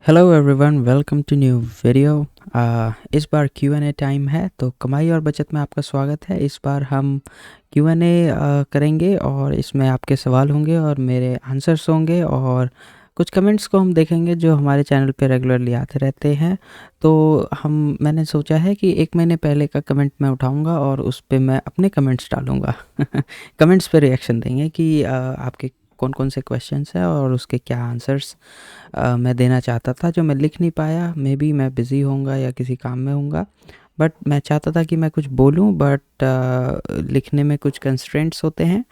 Hello everyone, welcome to new video. इस बार Q&A time है, तो कमाई और बचत में आपका स्वागत है। इस बार हम Q&A करेंगे और इसमें आपके सवाल होंगे और मेरे आंसर्स होंगे और कुछ कमेंट्स को हम देखेंगे जो हमारे चैनल पे रेगुलरली आते रहते हैं। तो मैंने सोचा है कि 1 महीने पहले का कमेंट मैं उठाऊंगा और उस पे मैं अपने कमेंट्स डालूंगा। कमेंट्स पे रिएक्शन देंगे कि आपके कौन कौन से क्वेश्चंस हैं और उसके क्या आंसर्स मैं देना चाहता था जो मैं लिख नहीं पाया। मे बी मैं बिज़ी होऊंगा या किसी काम में होऊंगा, बट मैं चाहता था कि मैं कुछ बोलूं, बट लिखने में कुछ कंस्ट्रेंट्स होते हैं।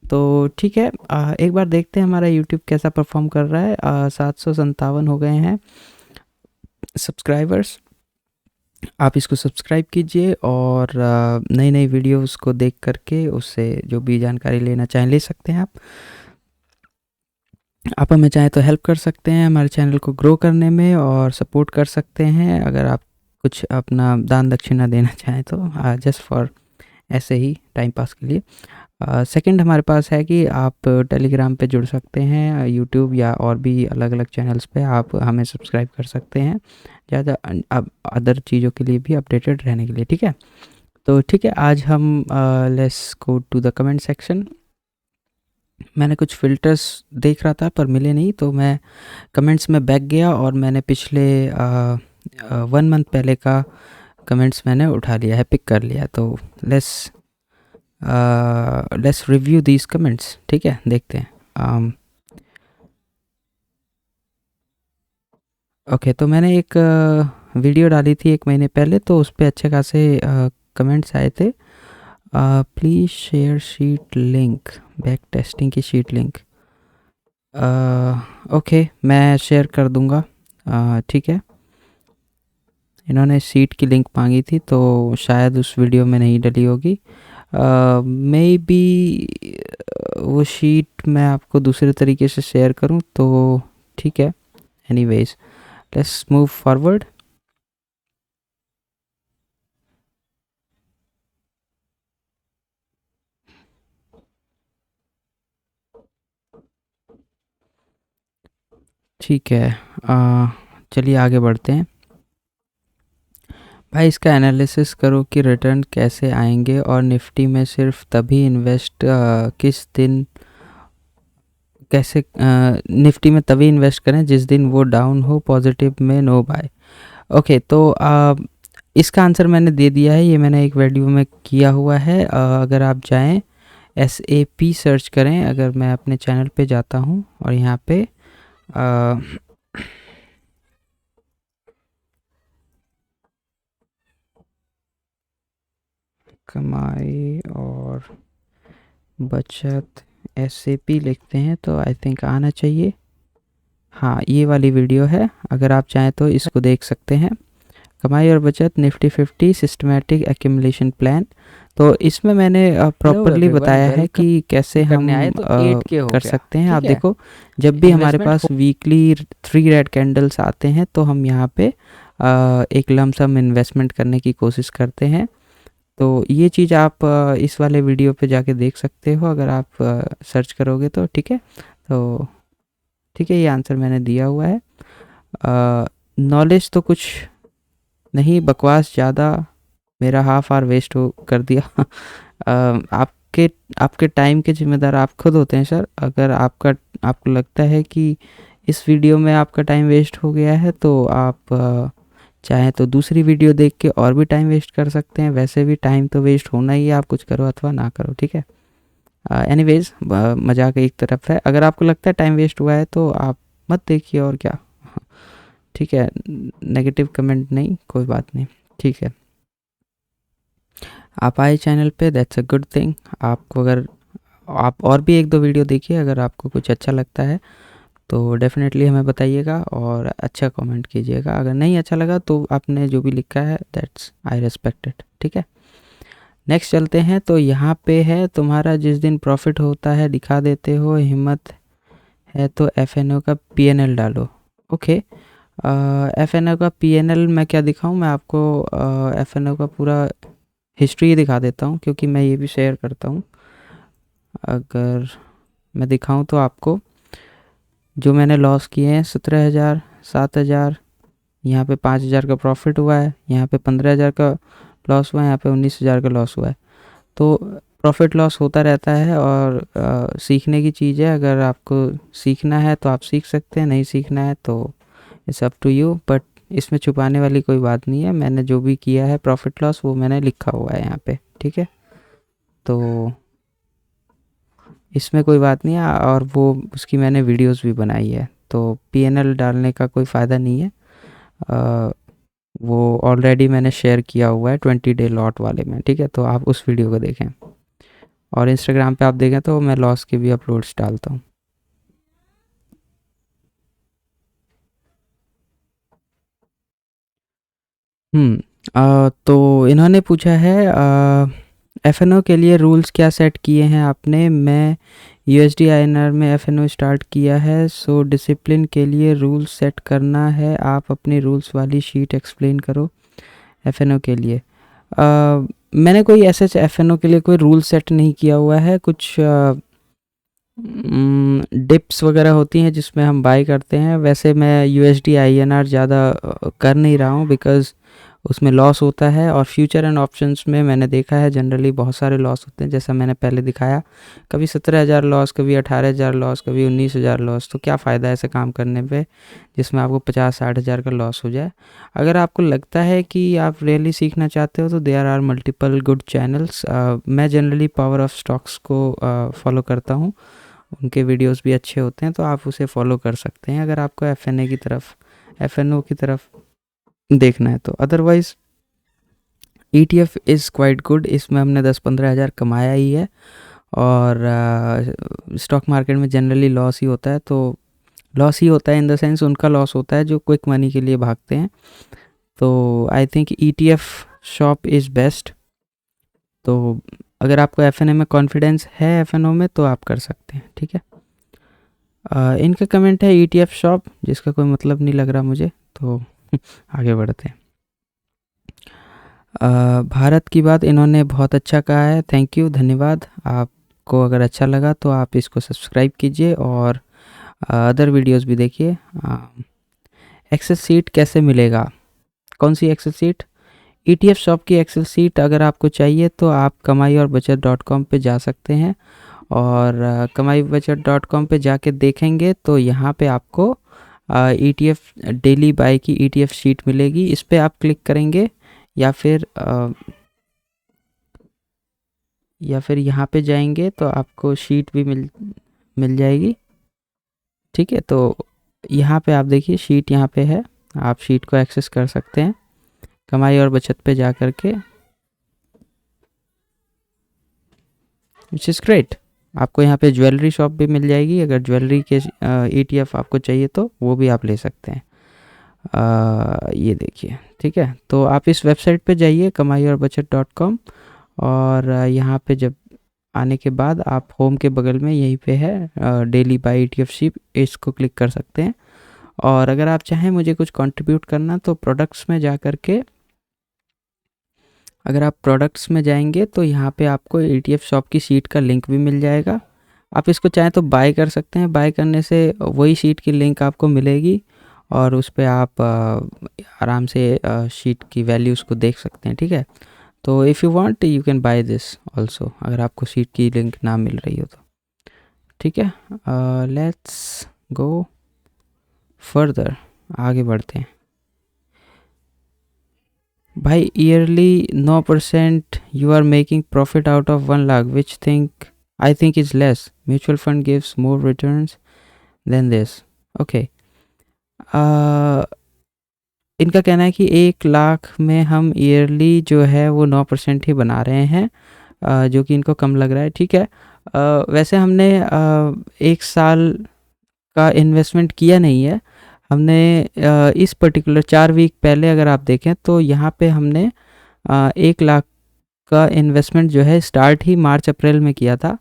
तो ठीक है, एक बार देखते हैं हमारा यूट्यूब कैसा परफॉर्म कर रहा है। 757 हो गए हैं सब्सक्राइबर्स। आप इसको सब्सक्राइब कीजिए और नई नई वीडियोस को देख करके उससे जो भी जानकारी लेना चाहें ले सकते हैं। आप हमें चाहें तो हेल्प कर सकते हैं हमारे चैनल को ग्रो करने में और सपोर्ट कर सकते हैं अगर आप कुछ अपना दान दक्षिणा देना चाहें तो, जस्ट फॉर ऐसे ही टाइम पास के लिए। सेकंड हमारे पास है कि आप टेलीग्राम पे जुड़ सकते हैं, यूट्यूब या और भी अलग अलग चैनल्स पे आप हमें सब्सक्राइब कर सकते हैं ज़्यादा अब अदर चीज़ों के लिए भी अपडेटेड रहने के लिए। ठीक है, तो ठीक है, आज हम let's go to the comment section. मैंने कुछ फ़िल्टर्स देख रहा था पर मिले नहीं, तो मैं कमेंट्स में बैक गया और मैंने पिछले 1 मंथ पहले का कमेंट्स मैंने उठा लिया है, पिक कर लिया। तो लेट्स रिव्यू दीज कमेंट्स। ठीक है, देखते हैं। ओके, तो मैंने एक वीडियो डाली थी 1 महीने पहले, तो उस पर अच्छे खासे कमेंट्स आए थे। Please share sheet link, back testing की शीट लिंक। ओके, मैं शेयर कर दूंगा। ठीक है, इन्होंने सीट की लिंक मांगी थी तो शायद उस वीडियो में नहीं डली होगी। मे बी वो शीट मैं आपको दूसरे तरीके से शेयर करूं तो ठीक है। Anyways, let's move forward. ठीक है, चलिए आगे बढ़ते हैं। भाई, इसका एनालिसिस करो कि रिटर्न कैसे आएंगे और निफ्टी में सिर्फ तभी इन्वेस्ट किस दिन कैसे निफ्टी में तभी इन्वेस्ट करें जिस दिन वो डाउन हो, पॉजिटिव में नो बाय। ओके, तो इसका आंसर मैंने दे दिया है, ये मैंने एक वीडियो में किया हुआ है। अगर आप जाएं SAP सर्च करें, अगर मैं अपने चैनल पे जाता हूँ और यहाँ पे कमाई और बचत SAP लिखते हैं तो आई थिंक आना चाहिए। हाँ, ये वाली वीडियो है, अगर आप चाहें तो इसको देख सकते हैं। कमाई और बचत निफ्टी 50 सिस्टमैटिक एक्यूमुलेशन प्लान। तो इसमें मैंने प्रॉपरली बताया है कि कैसे हम कर सकते हैं। आप देखो, जब भी हमारे पास वीकली 3 रेड कैंडल्स आते हैं तो हम यहाँ पे एक लमसम इन्वेस्टमेंट करने की कोशिश करते हैं। तो ये चीज़ आप इस वाले वीडियो पे जाके देख सकते हो अगर आप सर्च करोगे तो। ठीक है, तो ठीक है, ये आंसर मैंने दिया हुआ है। नॉलेज तो कुछ नहीं, बकवास ज़्यादा, मेरा हाफ आवर वेस्ट हो कर दिया। आपके टाइम के जिम्मेदार आप खुद होते हैं सर। अगर आपको लगता है कि इस वीडियो में आपका टाइम वेस्ट हो गया है तो आप चाहें तो दूसरी वीडियो देख के और भी टाइम वेस्ट कर सकते हैं। वैसे भी टाइम तो वेस्ट होना ही है, आप कुछ करो अथवा ना करो। ठीक है, एनीवेज, मजाक एक तरफ है। अगर आपको लगता है टाइम वेस्ट हुआ है तो आप मत देखिए, और क्या। ठीक है, नेगेटिव कमेंट नहीं, कोई बात नहीं। ठीक है, आप आए चैनल पे, दैट्स अ गुड थिंग। आपको अगर आप और भी 1-2 वीडियो देखिए, अगर आपको कुछ अच्छा लगता है तो डेफिनेटली हमें बताइएगा और अच्छा कमेंट कीजिएगा। अगर नहीं अच्छा लगा तो आपने जो भी लिखा है दैट्स आई रेस्पेक्ट इट। ठीक है, नेक्स्ट चलते हैं। तो यहाँ पे है, तुम्हारा जिस दिन प्रॉफिट होता है दिखा देते हो, हिम्मत है तो FNO का PNL डालो। ओके, FNO का PNL मैं क्या दिखाऊँ? मैं आपको FNO का पूरा हिस्ट्री दिखा देता हूँ, क्योंकि मैं ये भी शेयर करता हूँ। अगर मैं दिखाऊँ तो आपको जो मैंने लॉस किए हैं 17,000, 7,000, यहाँ पे 5,000 का प्रॉफिट हुआ है, यहाँ पे 15,000 का लॉस हुआ है, यहाँ पे 19,000 का लॉस हुआ है। तो प्रॉफिट लॉस होता रहता है और सीखने की चीज़ है। अगर आपको सीखना है तो आप सीख सकते हैं, नहीं सीखना है तो it's up to you. But इसमें छुपाने वाली कोई बात नहीं है, मैंने जो भी किया है प्रॉफिट लॉस वो मैंने लिखा हुआ है यहाँ पे, ठीक है। तो इसमें कोई बात नहीं है, और वो उसकी मैंने वीडियोस भी बनाई है, तो पीएनएल डालने का कोई फ़ायदा नहीं है। वो ऑलरेडी मैंने शेयर किया हुआ है 20 डे लॉट वाले में, ठीक है। तो आप उस वीडियो को देखें, और इंस्टाग्राम पे आप देखें तो मैं लॉस के भी अपलोड्स डालता हूँ। तो इन्होंने पूछा है एफएनओ के लिए रूल्स क्या सेट किए हैं आपने। मैं यूएसडी आईएनआर में एफएनओ स्टार्ट किया है, सो डिसिप्लिन के लिए रूल्स सेट करना है। आप अपनी रूल्स वाली शीट एक्सप्लेन करो एफएनओ के लिए। मैंने कोई ऐसे एफएनओ के लिए कोई रूल सेट नहीं किया हुआ है। कुछ डिप्स वगैरह होती हैं जिसमें हम बाई करते हैं, वैसे मैं यूएसडी आईएनआर ज़्यादा कर नहीं रहा हूँ, बिकॉज़ उसमें लॉस होता है। और फ्यूचर एंड ऑप्शंस में मैंने देखा है जनरली बहुत सारे लॉस होते हैं, जैसा मैंने पहले दिखाया, कभी 17,000 लॉस, कभी 18,000 लॉस, कभी 19,000 लॉस। तो क्या फ़ायदा ऐसे काम करने पे जिसमें आपको 50-60,000 का लॉस हो जाए। अगर आपको लगता है कि आप रियली सीखना चाहते हो तो there are multiple good channels. मैं जनरली पावर ऑफ स्टॉक्स को फॉलो करता हूँ, उनके वीडियोस भी अच्छे होते हैं, तो आप उसे फॉलो कर सकते हैं अगर आपको एफएनओ की तरफ देखना है तो। Otherwise ETF is quite good, इसमें हमने 10-15 हज़ार कमाया ही है। और स्टॉक मार्केट में जनरली लॉस ही होता है, तो लॉस ही होता है इन द सेंस उनका लॉस होता है जो क्विक मनी के लिए भागते हैं। तो I think ETF shop is best. तो अगर आपको एफएनओ में कॉन्फिडेंस है, एफएनओ में, तो आप कर सकते हैं, ठीक है। इनका कमेंट है ETF शॉप, जिसका कोई मतलब नहीं लग रहा मुझे, तो आगे बढ़ते हैं। भारत की बात इन्होंने बहुत अच्छा कहा है, थैंक यू, धन्यवाद। आपको अगर अच्छा लगा तो आप इसको सब्सक्राइब कीजिए और अदर वीडियोस भी देखिए। एक्सेल सीट कैसे मिलेगा? कौन सी एक्सेल सीट? ETF शॉप की एक्सेल सीट अगर आपको चाहिए तो आप kamaiaur-bachat.com पे जा सकते हैं, और kamaiaur-bachat.com पे जाके देखेंगे तो यहाँ पे आपको ETF डेली बाय की ETF शीट मिलेगी। इस पर आप क्लिक करेंगे या फिर यहाँ पे जाएंगे तो आपको शीट भी मिल जाएगी, ठीक है। तो यहाँ पे आप देखिए शीट यहाँ पे है, आप शीट को एक्सेस कर सकते हैं कमाई और बचत पे जा कर के, विच इज़ ग्रेट। आपको यहाँ पे ज्वेलरी शॉप भी मिल जाएगी, अगर ज्वेलरी के ETF आपको चाहिए तो वो भी आप ले सकते हैं। ये देखिए, ठीक है। तो आप इस वेबसाइट पे जाइए kamaiaur-bachat.com, और यहाँ पे जब आने के बाद आप होम के बगल में यहीं पे है डेली बाय ETF शीट, इसको क्लिक कर सकते हैं। और अगर आप चाहें मुझे कुछ कंट्रीब्यूट करना तो प्रोडक्ट्स में जा कर के, अगर आप प्रोडक्ट्स में जाएंगे तो यहाँ पे आपको ETF शॉप की शीट का लिंक भी मिल जाएगा। आप इसको चाहें तो बाय कर सकते हैं, बाय करने से वही शीट की लिंक आपको मिलेगी और उस पर आप आराम से शीट की वैल्यूज़ को देख सकते हैं, ठीक है। तो if you want you can by this also, अगर आपको शीट की लिंक ना मिल रही हो तो, ठीक है। लेट्स गो फर्दर, आगे बढ़ते हैं। भाई yearly 9% you are making profit out of 1 lakh, which I think is less. Mutual fund gives more returns than this. Okay, इनका कहना है कि 1 लाख में हम ईयरली जो है वो 9% ही बना रहे हैं, जो कि इनको कम लग रहा है, ठीक है। वैसे हमने 1 साल का इन्वेस्टमेंट किया नहीं है, हमने इस पर्टिकुलर 4 वीक पहले अगर आप देखें तो यहाँ पे हमने 1 लाख का इन्वेस्टमेंट जो है स्टार्ट ही मार्च अप्रैल में किया था,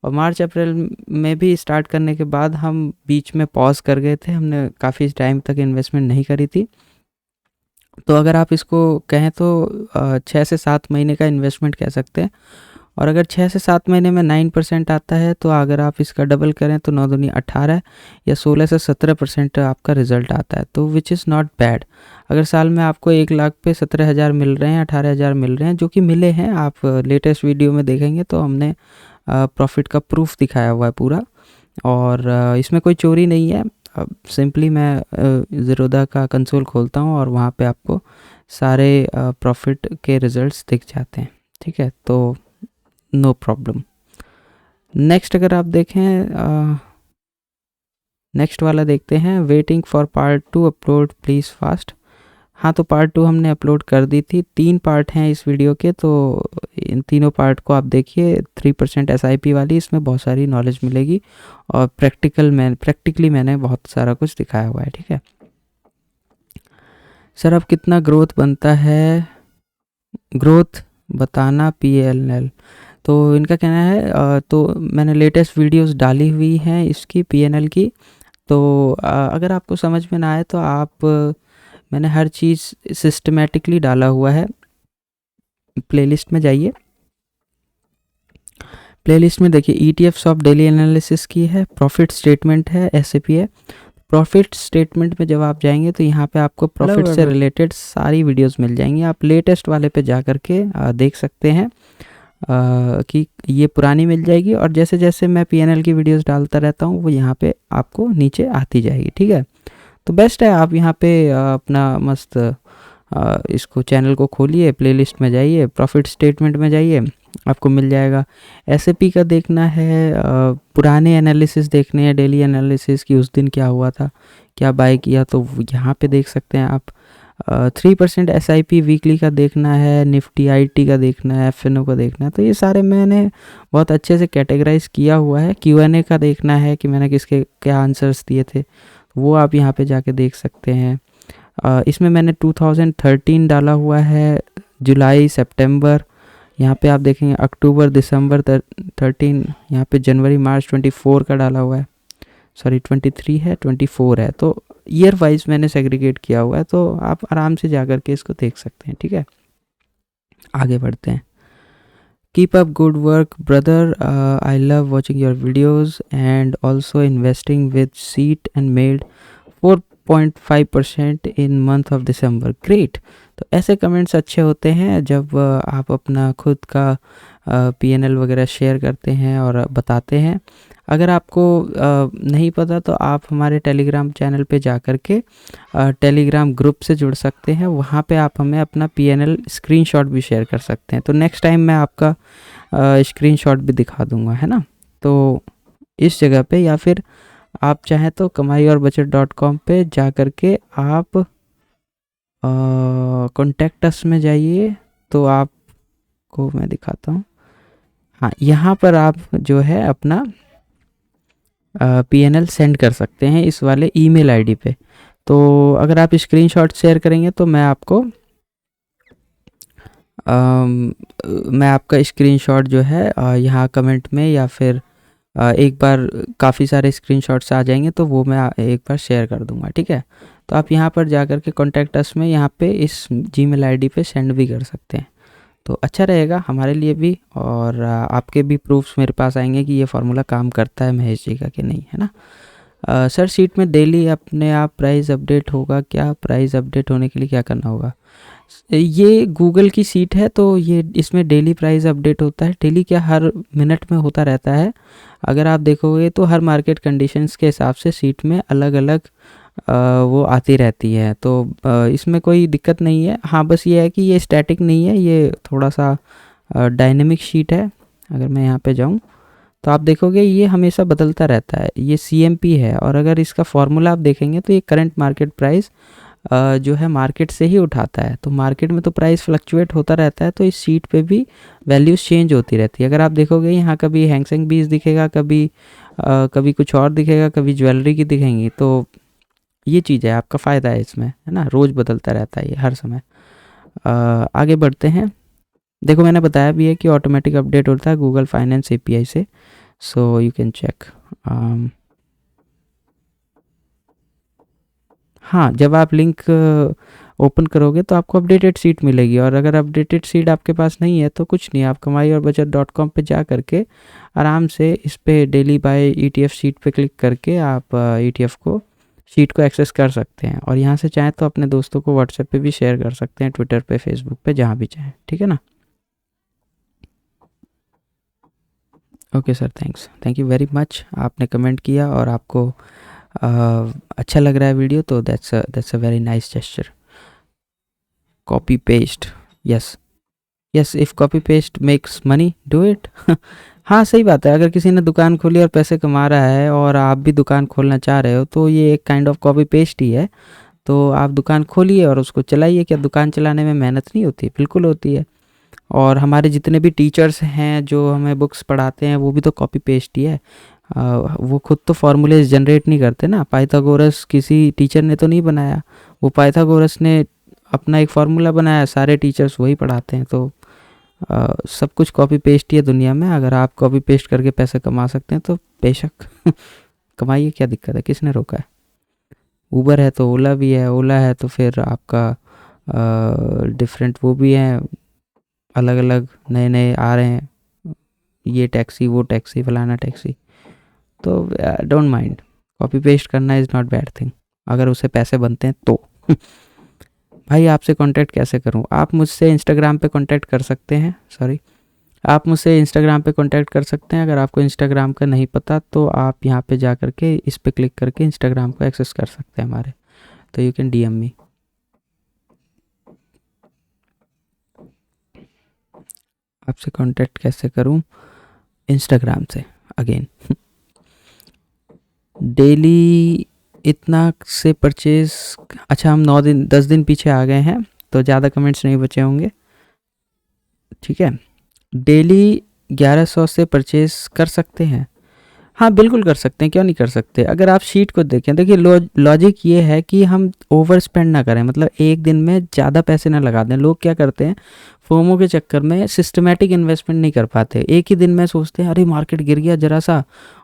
और मार्च अप्रैल में भी स्टार्ट करने के बाद हम बीच में पॉज कर गए थे, हमने काफ़ी टाइम तक इन्वेस्टमेंट नहीं करी थी। तो अगर आप इसको कहें तो 6 से 7 महीने का इन्वेस्टमेंट कह सकते हैं, और अगर 6 से 7 महीने में 9% आता है तो अगर आप इसका डबल करें तो 9 दूनी 18 या 16 से 17% आपका रिजल्ट आता है, तो विच इज़ नॉट बैड। अगर साल में आपको 1 लाख पे 17,000 मिल रहे हैं, 18,000 मिल रहे हैं, जो कि मिले हैं, आप लेटेस्ट वीडियो में देखेंगे तो हमने प्रॉफिट का प्रूफ दिखाया हुआ है पूरा, और इसमें कोई चोरी नहीं है। सिंपली मैं ज़ीरोधा का कंसोल खोलता हूँ और वहाँ पे आपको सारे प्रॉफिट के रिजल्ट्स दिख जाते हैं, ठीक है, तो नो प्रॉब्लम। नेक्स्ट अगर आप देखें, नेक्स्ट वाला देखते हैं, waiting for part 2 upload please fast. हाँ, तो पार्ट 2 हमने अपलोड कर दी थी। 3 पार्ट हैं इस वीडियो के, तो इन तीनों पार्ट को आप देखिए। 3% SIP वाली, इसमें बहुत सारी नॉलेज मिलेगी और प्रैक्टिकली मैंने बहुत सारा कुछ दिखाया हुआ है, ठीक है। सर अब कितना ग्रोथ बनता है, ग्रोथ बताना PNL। तो इनका कहना है, तो मैंने लेटेस्ट वीडियोस डाली हुई हैं इसकी PNL की, तो अगर आपको समझ में ना आए तो मैंने हर चीज़ सिस्टमेटिकली डाला हुआ है। प्लेलिस्ट में जाइए, प्लेलिस्ट में देखिए ETFs ऑफ डेली एनालिसिस की है, प्रॉफिट स्टेटमेंट है, SAP है। प्रॉफिट स्टेटमेंट में जब आप जाएंगे तो यहाँ पे आपको प्रॉफिट से रिलेटेड सारी वीडियोस मिल जाएंगी। आप लेटेस्ट वाले पे जा करके देख सकते हैं कि ये पुरानी मिल जाएगी, और जैसे जैसे मैं PNL की वीडियोस डालता रहता हूँ वो यहाँ पे आपको नीचे आती जाएगी, ठीक है। तो बेस्ट है, आप यहाँ पे अपना मस्त इसको चैनल को खोलिए, प्लेलिस्ट में जाइए, प्रॉफिट स्टेटमेंट में जाइए, आपको मिल जाएगा। SAP का देखना है, पुराने एनालिसिस देखने हैं, डेली एनालिसिस की उस दिन क्या हुआ था, क्या बाय किया, तो यहाँ पे देख सकते हैं आप। 3% SIP वीकली का देखना है, निफ्टी IT का देखना है, FNO का देखना है, तो ये सारे मैंने बहुत अच्छे से कैटेगराइज किया हुआ है। Q&A का देखना है कि मैंने किसके क्या आंसर्स दिए थे, वो आप यहाँ पे जाके देख सकते हैं। इसमें मैंने 2013 डाला हुआ है, जुलाई सितंबर, यहाँ पे आप देखेंगे अक्टूबर दिसंबर 13, यहाँ पे जनवरी मार्च 24 का डाला हुआ है, सॉरी 23 है, 24 है, तो ईयर वाइज मैंने सेग्रीगेट किया हुआ है, तो आप आराम से जा कर के इसको देख सकते हैं, ठीक है। आगे बढ़ते हैं। Keep up good work brother, I love watching your videos and also investing with seat and made 4.5% in month of December, great. तो ऐसे कमेंट्स अच्छे होते हैं जब आप अपना खुद का PNL वगैरह शेयर करते हैं और बताते हैं। अगर आपको नहीं पता तो आप हमारे टेलीग्राम चैनल पे जा कर के टेलीग्राम ग्रुप से जुड़ सकते हैं, वहाँ पे आप हमें अपना PNL स्क्रीनशॉट भी शेयर कर सकते हैं, तो नेक्स्ट टाइम मैं आपका स्क्रीनशॉट भी दिखा दूँगा, है ना। तो इस जगह पे, या फिर आप चाहें तो kamaiaur-bachit.com पे जा कर के आप कॉन्टैक्ट अस में जाइए, तो आपको मैं दिखाता हूँ। हाँ, यहाँ पर आप जो है अपना PNL सेंड कर सकते हैं इस वाले ईमेल ID पे। तो अगर आप स्क्रीनशॉट शेयर करेंगे तो मैं आपका स्क्रीनशॉट जो है यहाँ कमेंट में, या फिर एक बार काफ़ी सारे स्क्रीनशॉट्स आ जाएंगे तो वो मैं एक बार शेयर कर दूंगा, ठीक है। तो आप यहाँ पर जा कर के कॉन्टैक्ट अस में यहाँ पे इस Gmail ID पे सेंड भी कर सकते हैं, तो अच्छा रहेगा हमारे लिए भी, और आपके भी प्रूफ्स मेरे पास आएंगे कि ये फार्मूला काम करता है महेश जी का कि नहीं, है ना। सर सीट में डेली अपने आप प्राइस अपडेट होगा क्या, प्राइस अपडेट होने के लिए क्या करना होगा। ये गूगल की सीट है, तो ये इसमें डेली प्राइस अपडेट होता है, डेली क्या हर मिनट में होता रहता है। अगर आप देखोगे तो हर मार्केट कंडीशंस के हिसाब से सीट में अलग अलग वो आती रहती है, तो इसमें कोई दिक्कत नहीं है। हाँ, बस ये है कि ये स्टैटिक नहीं है, ये थोड़ा सा डायनेमिक शीट है। अगर मैं यहाँ पे जाऊँ तो आप देखोगे ये हमेशा बदलता रहता है, ये CMP है, और अगर इसका फॉर्मूला आप देखेंगे तो ये करंट मार्केट प्राइस जो है मार्केट से ही उठाता है, तो मार्केट में तो प्राइस फ्लक्चुएट होता रहता है, तो इस शीट पे भी वैल्यूज़ चेंज होती रहती है। अगर आप देखोगे यहाँ कभी हैंग सेंग 20 दिखेगा, कभी कुछ और दिखेगा, कभी ज्वेलरी की दिखेंगी, तो ये चीज़ है, आपका फ़ायदा है इसमें, है ना, रोज़ बदलता रहता है ये हर समय। आगे बढ़ते हैं। देखो मैंने बताया भी है कि ऑटोमेटिक अपडेट होता है गूगल फाइनेंस API से, सो यू कैन चेक। हाँ, जब आप लिंक ओपन करोगे तो आपको अपडेटेड सीट मिलेगी। और अगर अपडेटेड सीट आपके पास नहीं है तो कुछ नहीं, आप कमाईऔरबचत.com पे जा करके आराम से इस पे डेली बाय ETF शीट पे क्लिक करके आप ETF को शीट को एक्सेस कर सकते हैं। और यहाँ से चाहें तो अपने दोस्तों को व्हाट्सएप पे भी शेयर कर सकते हैं, ट्विटर पे, फेसबुक पे, जहाँ भी चाहें। ठीक है ना? Okay sir, thank you very much. आपने कमेंट किया और आपको अच्छा लग रहा है वीडियो, तो that's a very nice gesture. Copy paste, yes if copy paste makes money do it. हाँ सही बात है, अगर किसी ने दुकान खोली और पैसे कमा रहा है और आप भी दुकान खोलना चाह रहे हो तो ये एक काइंड ऑफ कॉपी पेस्ट ही है। तो आप दुकान खोलिए और उसको चलाइए। क्या दुकान चलाने में मेहनत नहीं होती? बिल्कुल होती है। और हमारे जितने भी टीचर्स हैं जो हमें बुक्स पढ़ाते हैं वो भी तो कॉपी पेस्ट ही है। वो खुद तो फार्मूलेज जनरेट नहीं करते ना। पाइथागोरस किसी टीचर ने तो नहीं बनाया, वो पाइथागोरस ने अपना एक फार्मूला बनाया, सारे टीचर्स वही पढ़ाते हैं। तो सब कुछ कॉपी पेस्ट ही है दुनिया में। अगर आप कॉपी पेस्ट करके पैसे कमा सकते हैं तो बेशक कमाइए, क्या दिक्कत है, किसने रोका है? ऊबर है तो ओला भी है, ओला है तो फिर आपका डिफरेंट वो भी हैं, अलग अलग नए नए आ रहे हैं, ये टैक्सी, वो टैक्सी, फलाना टैक्सी। तो डोंट माइंड, कॉपी पेस्ट करना इज़ नॉट बैड थिंग, अगर उससे पैसे बनते हैं तो। भाई आपसे कांटेक्ट कैसे करूं? आप मुझसे इंस्टाग्राम पे कांटेक्ट कर सकते हैं, आप मुझसे इंस्टाग्राम पे कांटेक्ट कर सकते हैं। अगर आपको इंस्टाग्राम का नहीं पता तो आप यहाँ पे जा करके इस पे क्लिक करके इंस्टाग्राम को एक्सेस कर सकते हैं हमारे। तो यू कैन DM मी। आपसे कांटेक्ट कैसे करूं? इंस्टाग्राम से अगेन। डेली इतना से परचेज, अच्छा हम 10 दिन पीछे आ गए हैं तो ज़्यादा कमेंट्स नहीं बचे होंगे। ठीक है, डेली 1100 से परचेज कर सकते हैं। हाँ बिल्कुल कर सकते हैं, क्यों नहीं कर सकते? अगर आप शीट को देखें, देखिए लॉजिक ये है कि हम ओवर स्पेंड ना करें, मतलब एक दिन में ज़्यादा पैसे ना लगा दें। लोग क्या करते हैं, फोमो के चक्कर में सिस्टमेटिक इन्वेस्टमेंट नहीं कर पाते। एक ही दिन में सोचते हैं अरे मार्केट गिर गया ज़रा सा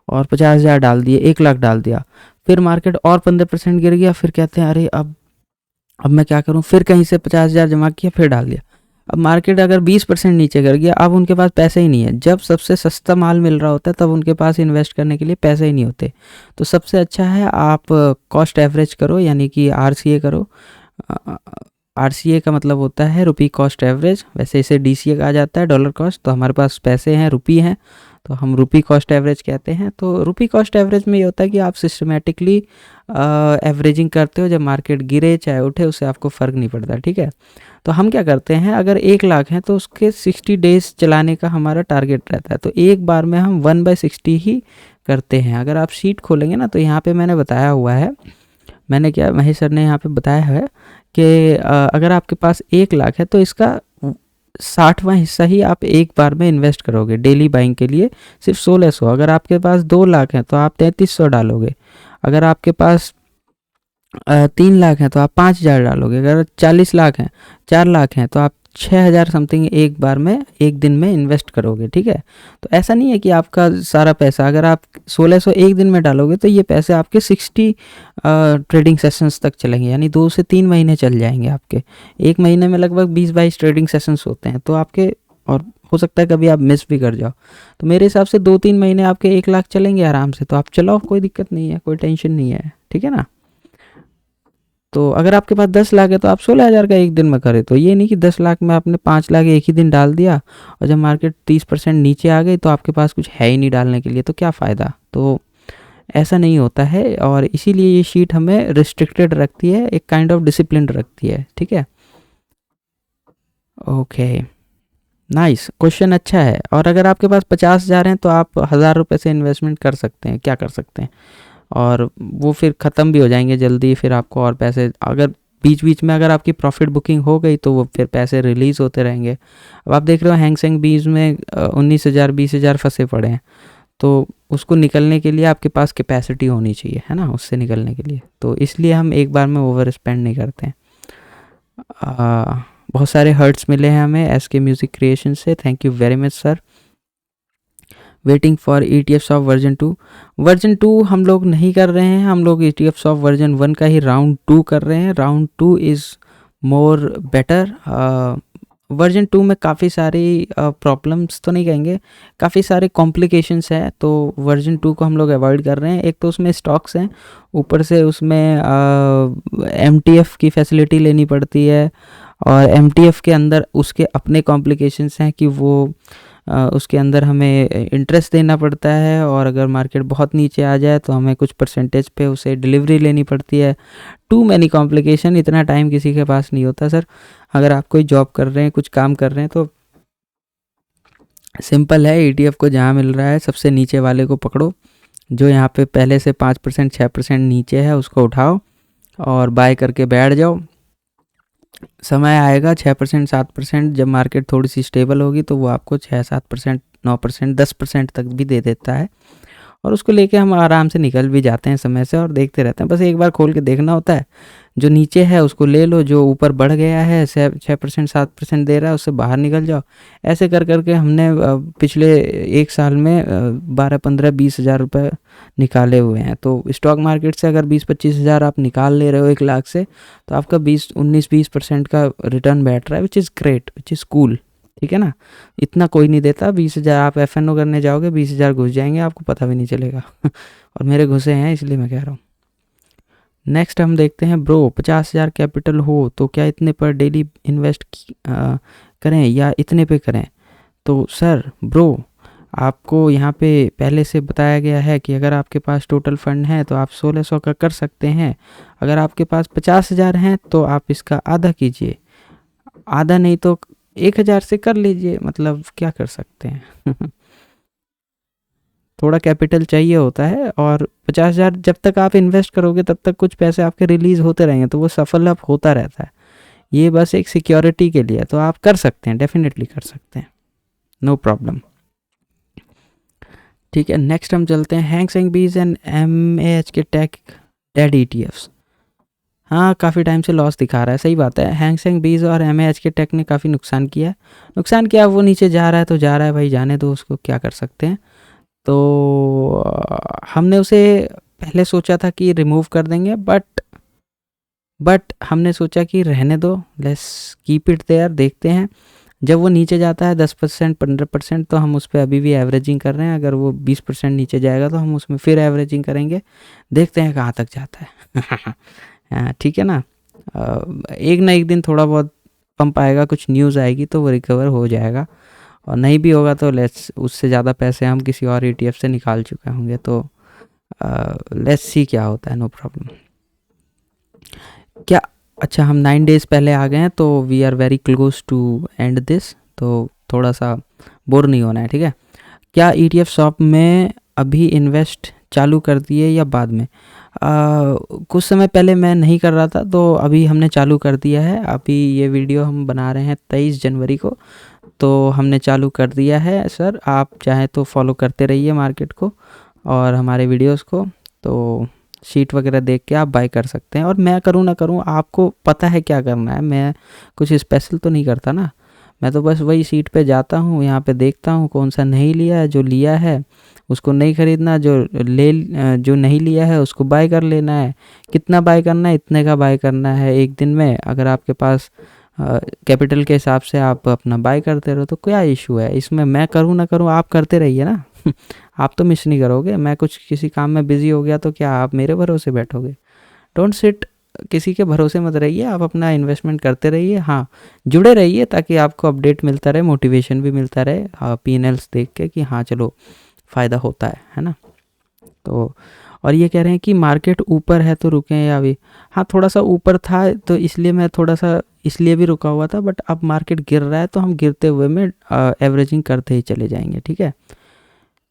और 50,000 डाल दिए, 1 लाख डाल दिया। फिर मार्केट और 15% गिर गया, फिर कहते हैं अरे अब मैं क्या करूं, फिर कहीं से 50,000 जमा किया, फिर डाल दिया। अब मार्केट अगर 20% नीचे गिर गया, अब उनके पास पैसे ही नहीं है। जब सबसे सस्ता माल मिल रहा होता है तब उनके पास इन्वेस्ट करने के लिए पैसे ही नहीं होते। तो सबसे अच्छा है आप कॉस्ट एवरेज करो, यानी कि RCA करो। RCA का मतलब होता है रुपी कॉस्ट एवरेज, वैसे इसे DCA कहा जाता है, डॉलर कॉस्ट। तो हमारे पास पैसे हैं, रुपी हैं, तो हम रुपी कॉस्ट एवरेज कहते हैं। तो रुपी कॉस्ट एवरेज में ये होता है कि आप सिस्टमेटिकली एवरेजिंग करते हो, जब मार्केट गिरे चाहे उठे उससे आपको फ़र्क नहीं पड़ता। ठीक है, तो हम क्या करते हैं, अगर 1 लाख है तो उसके 60 डेज चलाने का हमारा टारगेट रहता है। तो एक बार में हम 1/60 ही करते हैं। अगर आप शीट खोलेंगे ना तो यहाँ पे मैंने बताया हुआ है, मैंने क्या, महेश सर ने यहाँ पे बताया है कि अगर आपके पास 1 लाख है तो इसका 60वां हिस्सा ही आप एक बार में इन्वेस्ट करोगे डेली बाइंग के लिए, सिर्फ 1600। अगर आपके पास 2 लाख है तो आप 3300 डालोगे। अगर आपके पास 3 लाख हैं तो आप 5,000 डालोगे। अगर 40 लाख हैं, 4 लाख हैं तो आप 6,000 समथिंग एक बार में, एक दिन में इन्वेस्ट करोगे। ठीक है, तो ऐसा नहीं है कि आपका सारा पैसा, अगर आप 1600 एक दिन में डालोगे तो ये पैसे आपके 60 ट्रेडिंग सेशंस तक चलेंगे, यानी 2 से 3 महीने चल जाएंगे आपके। एक महीने में लगभग 20-22 ट्रेडिंग सेशंस होते हैं, तो आपके, और हो सकता है कभी आप मिस भी कर जाओ। तो मेरे हिसाब से 2-3 महीने आपके 1 लाख चलेंगे आराम से। तो आप चलाओ, कोई दिक्कत नहीं है, कोई टेंशन नहीं है। ठीक है ना? तो अगर आपके पास 10 लाख है तो आप 16,000 का एक दिन में करें। तो ये नहीं कि 10 लाख में आपने 5 लाख एक ही दिन डाल दिया और जब मार्केट 30% नीचे आ गई तो आपके पास कुछ है ही नहीं डालने के लिए, तो क्या फ़ायदा? तो ऐसा नहीं होता है, और इसीलिए ये शीट हमें रिस्ट्रिक्टेड रखती है, एक काइंड ऑफ डिसिप्लिन रखती है। ठीक है, ओके, नाइस क्वेश्चन, अच्छा है। और अगर आपके पास 50,000 हैं तो आप 1,000 रुपये से इन्वेस्टमेंट कर सकते हैं, क्या कर सकते हैं, और वो फिर ख़त्म भी हो जाएंगे जल्दी। फिर आपको और पैसे, अगर बीच बीच में अगर आपकी प्रॉफिट बुकिंग हो गई तो वो फिर पैसे रिलीज़ होते रहेंगे। अब आप देख रहे हो हैंग सेंग बीज में 19,000 20,000 फंसे पड़े हैं, तो उसको निकलने के लिए आपके पास कैपेसिटी होनी चाहिए, है ना, उससे निकलने के लिए। तो इसलिए हम एक बार में ओवर स्पेंड नहीं करते हैं। बहुत सारे हर्ट्स मिले हैं हमें SK म्यूज़िक क्रिएशन से, thank you very much sir. Waiting for ETFs of version 2 हम लोग नहीं कर रहे हैं, हम लोग ETFs ऑफ वर्जन 1 का ही राउंड 2 कर रहे हैं। Round 2 is more better. Version 2 में काफ़ी सारी प्रॉब्लम्स तो नहीं कहेंगे, काफ़ी सारे कॉम्प्लिकेशंस हैं, तो वर्जन 2 को हम लोग अवॉइड कर रहे हैं। एक तो उसमें स्टॉक्स हैं, ऊपर से उसमें MTF की फैसिलिटी लेनी पड़ती है, और MTF के अंदर उसके अपने कॉम्प्लिकेशंस हैं कि वो उसके अंदर हमें इंटरेस्ट देना पड़ता है, और अगर मार्केट बहुत नीचे आ जाए तो हमें कुछ परसेंटेज पे उसे डिलीवरी लेनी पड़ती है। टू मैनी कॉम्प्लिकेशन, इतना टाइम किसी के पास नहीं होता सर। अगर आप कोई जॉब कर रहे हैं, कुछ काम कर रहे हैं, तो सिंपल है, ETF को जहाँ मिल रहा है सबसे नीचे वाले को पकड़ो, जो यहाँ पे पहले से 5% 6% नीचे है उसको उठाओ और बाय करके बैठ जाओ। समय आएगा 6% 7%, जब मार्केट थोड़ी सी स्टेबल होगी तो वो आपको 6-7% 9% 10% तक भी दे देता है, और उसको लेके हम आराम से निकल भी जाते हैं समय से और देखते रहते हैं। बस एक बार खोल के देखना होता है, जो नीचे है उसको ले लो, जो ऊपर बढ़ गया है 6% 7% दे रहा है उससे बाहर निकल जाओ। ऐसे कर करके हमने पिछले एक साल में 12-15-20 हज़ार रुपये निकाले हुए हैं। तो स्टॉक मार्केट से अगर 20-25 हज़ार आप निकाल ले रहे हो 1 लाख से, तो आपका 19-20% का रिटर्न बैठ रहा है, which is great, which is cool. ठीक है ना, इतना कोई नहीं देता। 20 हज़ार आप FNO करने जाओगे, 20 हज़ार घुस जाएंगे, आपको पता भी नहीं चलेगा और मेरे घुसे हैं इसलिए मैं कह रहा हूँ। नेक्स्ट हम देखते हैं, ब्रो 50 हज़ार कैपिटल हो तो क्या इतने पर डेली इन्वेस्ट करें या इतने पे करें? तो सर ब्रो, आपको यहाँ पे पहले से बताया गया है कि अगर आपके पास टोटल फंड है तो आप 1600 का कर सकते हैं। अगर आपके पास 50 हज़ार हैं तो आप इसका आधा कीजिए, आधा नहीं तो 1000 से कर लीजिए, मतलब क्या कर सकते हैं थोड़ा कैपिटल चाहिए होता है, और 50 हज़ार जब तक आप इन्वेस्ट करोगे तब तक कुछ पैसे आपके रिलीज़ होते रहेंगे, तो वो सफल अप होता रहता है। ये बस एक सिक्योरिटी के लिए, तो आप कर सकते हैं, डेफिनेटली कर सकते हैं, नो प्रॉब्लम। ठीक है, नेक्स्ट हम चलते हैं, हैंग सेंग बीज एंड MAH के टेक डेड ETFs। हाँ, काफ़ी टाइम से लॉस दिखा रहा है, सही बात है। हैंग सेंग बीज और MAH के टेक ने काफ़ी नुकसान किया है। नुकसान क्या, वो नीचे जा रहा है तो जा रहा है भाई, जाने दो उसको, क्या कर सकते हैं। तो हमने उसे पहले सोचा था कि रिमूव कर देंगे, बट हमने सोचा कि रहने दो, लेट्स कीप इट देयर, देखते हैं। जब वो नीचे जाता है 10% 15%, तो हम उस पर अभी भी एवरेजिंग कर रहे हैं। अगर वो 20% नीचे जाएगा तो हम उसमें फिर एवरेजिंग करेंगे, देखते हैं कहाँ तक जाता है ठीक है ना, एक ना एक दिन थोड़ा बहुत पंप आएगा, कुछ न्यूज़ आएगी तो वो रिकवर हो जाएगा, और नहीं भी होगा तो लेट्स, उससे ज़्यादा पैसे हम किसी और ETF से निकाल चुके होंगे, तो लेट्स सी क्या होता है, नो प्रॉब्लम। क्या, अच्छा हम 9 डेज़ पहले आ गए हैं, तो we are very close to end this, तो थोड़ा सा बोर नहीं होना है, ठीक है। क्या ETF शॉप में अभी इन्वेस्ट चालू कर दिए या बाद में? कुछ समय पहले मैं नहीं कर रहा था, तो अभी हमने चालू कर दिया है। अभी ये वीडियो हम बना रहे हैं 23 जनवरी को, तो हमने चालू कर दिया है सर। आप चाहें तो फॉलो करते रहिए मार्केट को और हमारे वीडियोस को, तो शीट वगैरह देख के आप बाय कर सकते हैं। और मैं करूँ ना करूँ, आपको पता है क्या करना है, मैं कुछ स्पेशल तो नहीं करता ना, मैं तो बस वही सीट पे जाता हूँ, यहाँ पे देखता हूँ कौन सा नहीं लिया है, जो लिया है उसको नहीं ख़रीदना, जो नहीं लिया है उसको बाय कर लेना है। कितना बाय करना है, इतने का बाय करना है एक दिन में। अगर आपके पास कैपिटल के हिसाब से आप अपना बाय करते रहो तो क्या इशू है इसमें, मैं करूँ ना करूँ, आप करते रहिए ना आप तो मिस नहीं करोगे। मैं कुछ किसी काम में बिजी हो गया तो क्या आप मेरे भरोसे बैठोगे? डोंट सिट, किसी के भरोसे मत रहिए, आप अपना इन्वेस्टमेंट करते रहिए। हाँ, जुड़े रहिए ताकि आपको अपडेट मिलता रहे, मोटिवेशन भी मिलता रहे, P&Ls देख के कि हाँ चलो फ़ायदा होता है ना। तो और ये कह रहे हैं कि मार्केट ऊपर है तो रुकें या अभी? हाँ, थोड़ा सा ऊपर था तो इसलिए मैं थोड़ा सा इसलिए भी रुका हुआ था, बट अब मार्केट गिर रहा है तो हम गिरते हुए में एवरेजिंग करते ही चले जाएंगे, ठीक है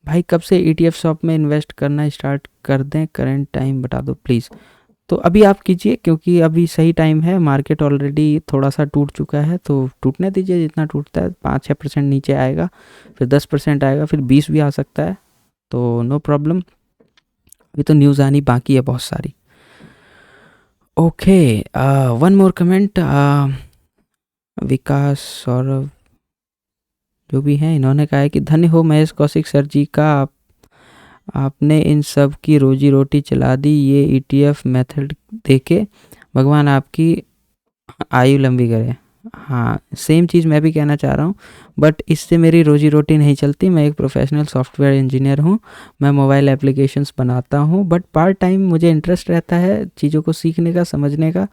भाई। कब से ETF शॉप में इन्वेस्ट करना स्टार्ट कर दें, करंट टाइम बता दो प्लीज़। तो अभी आप कीजिए, क्योंकि अभी सही टाइम है, मार्केट ऑलरेडी थोड़ा सा टूट चुका है, तो टूटने दीजिए, जितना टूटता है 5-6% नीचे आएगा, फिर 10% आएगा, फिर 20 भी आ सकता है, तो नो प्रॉब्लम। अभी तो न्यूज़ आनी बाकी है बहुत सारी। ओके, वन मोर कमेंट, विकास सौरभ जो भी हैं, इन्होंने कहा है कि धन्य हो महेश कौशिक सर जी का, आपने इन सब की रोजी रोटी चला दी, ये ETF मेथड देके भगवान आपकी आयु लंबी करे। हाँ, सेम चीज़ मैं भी कहना चाह रहा हूँ, बट इससे मेरी रोजी रोटी नहीं चलती। मैं एक प्रोफेशनल सॉफ्टवेयर इंजीनियर हूँ, मैं मोबाइल एप्लीकेशंस बनाता हूँ, बट पार्ट टाइम मुझे इंटरेस्ट रहता है चीज़ों को सीखने का, समझने का।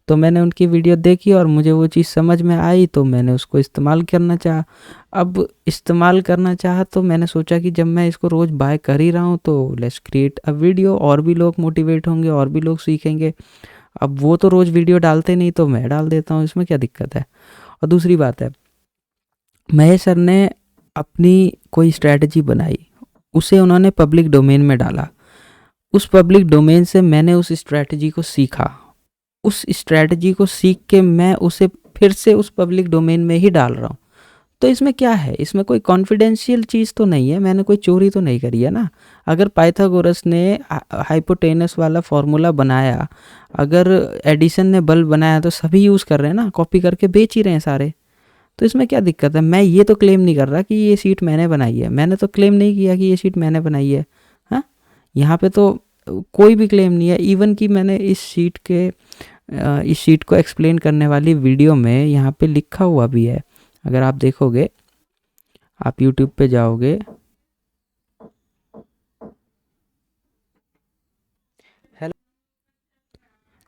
तो मैंने उनकी वीडियो देखी और मुझे वो चीज़ समझ में आई, तो मैंने उसको इस्तेमाल करना चाहा। अब इस्तेमाल करना चाहा तो मैंने सोचा कि जब मैं इसको रोज़ बाय कर ही रहा हूँ तो लेट्स क्रिएट अ वीडियो, और भी लोग मोटिवेट होंगे, और भी लोग सीखेंगे। अब वो तो रोज़ वीडियो डालते नहीं, तो मैं डाल देता हूँ, इसमें क्या दिक्कत है। और दूसरी बात है, महेश सर ने अपनी कोई स्ट्रैटेजी बनाई, उसे उन्होंने पब्लिक डोमेन में डाला। उस पब्लिक डोमेन से मैंने उस स्ट्रैटेजी को सीखा। उस स्ट्रैटेजी को सीख के मैं उसे फिर से उस पब्लिक डोमेन में ही डाल रहा हूँ। तो इसमें क्या है, इसमें कोई कॉन्फिडेंशियल चीज़ तो नहीं है, मैंने कोई चोरी तो नहीं करी है ना। अगर पाइथागोरस ने हाइपोटेनस वाला फॉर्मूला बनाया, अगर एडिसन ने बल्ब बनाया, तो सभी यूज़ कर रहे हैं ना, कॉपी करके बेच ही रहे हैं सारे। तो इसमें क्या दिक्कत है। मैं ये तो क्लेम नहीं कर रहा कि ये सीट मैंने बनाई है, मैंने तो क्लेम नहीं किया कि ये सीट मैंने बनाई है। हाँ, यहाँ पे तो कोई भी क्लेम नहीं है। इवन कि मैंने इस सीट को एक्सप्लेन करने वाली वीडियो में यहाँ पे लिखा हुआ भी है, अगर आप देखोगे, आप यूट्यूब पे जाओगे, हेलो,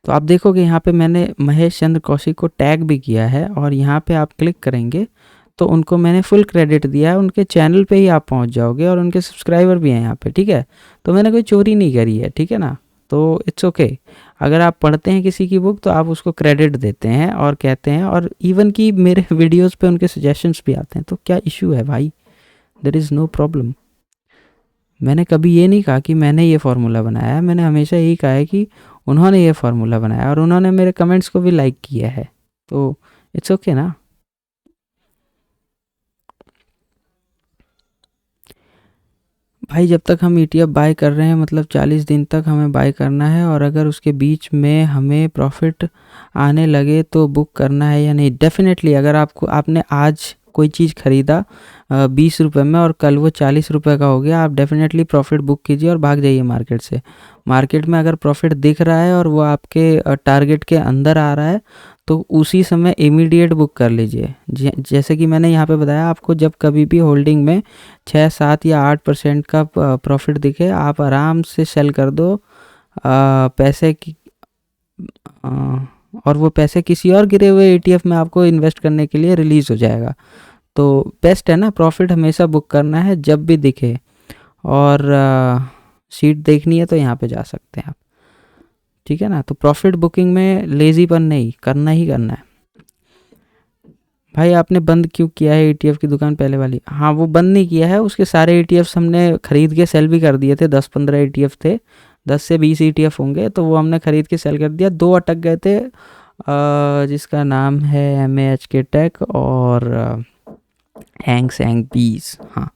तो आप देखोगे यहाँ पे मैंने महेश चंद्र कौशिक को टैग भी किया है, और यहाँ पे आप क्लिक करेंगे तो उनको मैंने फुल क्रेडिट दिया है। उनके चैनल पे ही आप पहुँच जाओगे, और उनके सब्सक्राइबर भी हैं यहाँ पे, ठीक है। तो मैंने कोई चोरी नहीं करी है, ठीक है ना। तो इट्स ओके। अगर आप पढ़ते हैं किसी की बुक तो आप उसको क्रेडिट देते हैं और कहते हैं, और इवन कि मेरे वीडियोस पे उनके सजेशंस भी आते हैं, तो क्या इशू है भाई, देयर इज़ नो प्रॉब्लम। मैंने कभी ये नहीं कहा कि मैंने ये फार्मूला बनाया है, मैंने हमेशा यही कहा है कि उन्होंने ये फार्मूला बनाया, और उन्होंने मेरे कमेंट्स को भी लाइक किया है, तो इट्स ओके ना। भाई जब तक हम ईटीएफ बाय कर रहे हैं, मतलब 40 दिन तक हमें बाय करना है, और अगर उसके बीच में हमें प्रॉफिट आने लगे तो बुक करना है या नहीं। डेफिनेटली अगर आपने आज कोई चीज़ खरीदा 20 रुपये में, और कल वो 40 रुपये का हो गया, आप डेफिनेटली प्रॉफिट बुक कीजिए और भाग जाइए मार्केट से। मार्केट में अगर प्रॉफिट दिख रहा है और वो आपके टारगेट के अंदर आ रहा है, तो उसी समय इमीडिएट बुक कर लीजिए। जैसे कि मैंने यहाँ पे बताया आपको, जब कभी भी होल्डिंग में 6, 7 या 8% का प्रॉफिट दिखे, आप आराम से सेल कर दो पैसे की, और वो पैसे किसी और गिरे हुए ईटीएफ में आपको इन्वेस्ट करने के लिए रिलीज़ हो जाएगा। तो बेस्ट है ना, प्रॉफिट हमेशा बुक करना है जब भी दिखे। और सीट देखनी है तो यहाँ पे जा सकते हैं आप, ठीक है ना। तो प्रॉफिट बुकिंग में लेजीपन नहीं, करना ही करना है। भाई आपने बंद क्यों किया है ईटीएफ की दुकान पहले वाली? हाँ, वो बंद नहीं किया है, उसके सारे ईटीएफ्स हमने खरीद के सेल भी कर दिए थे। 10-15 ईटीएफ थे, 10 से 20 ईटीएफ होंगे, तो वो हमने खरीद के सेल कर दिया। 2 अटक गए थे, जिसका नाम है MAHK टेक और हैंग सैंग बीस। हाँ,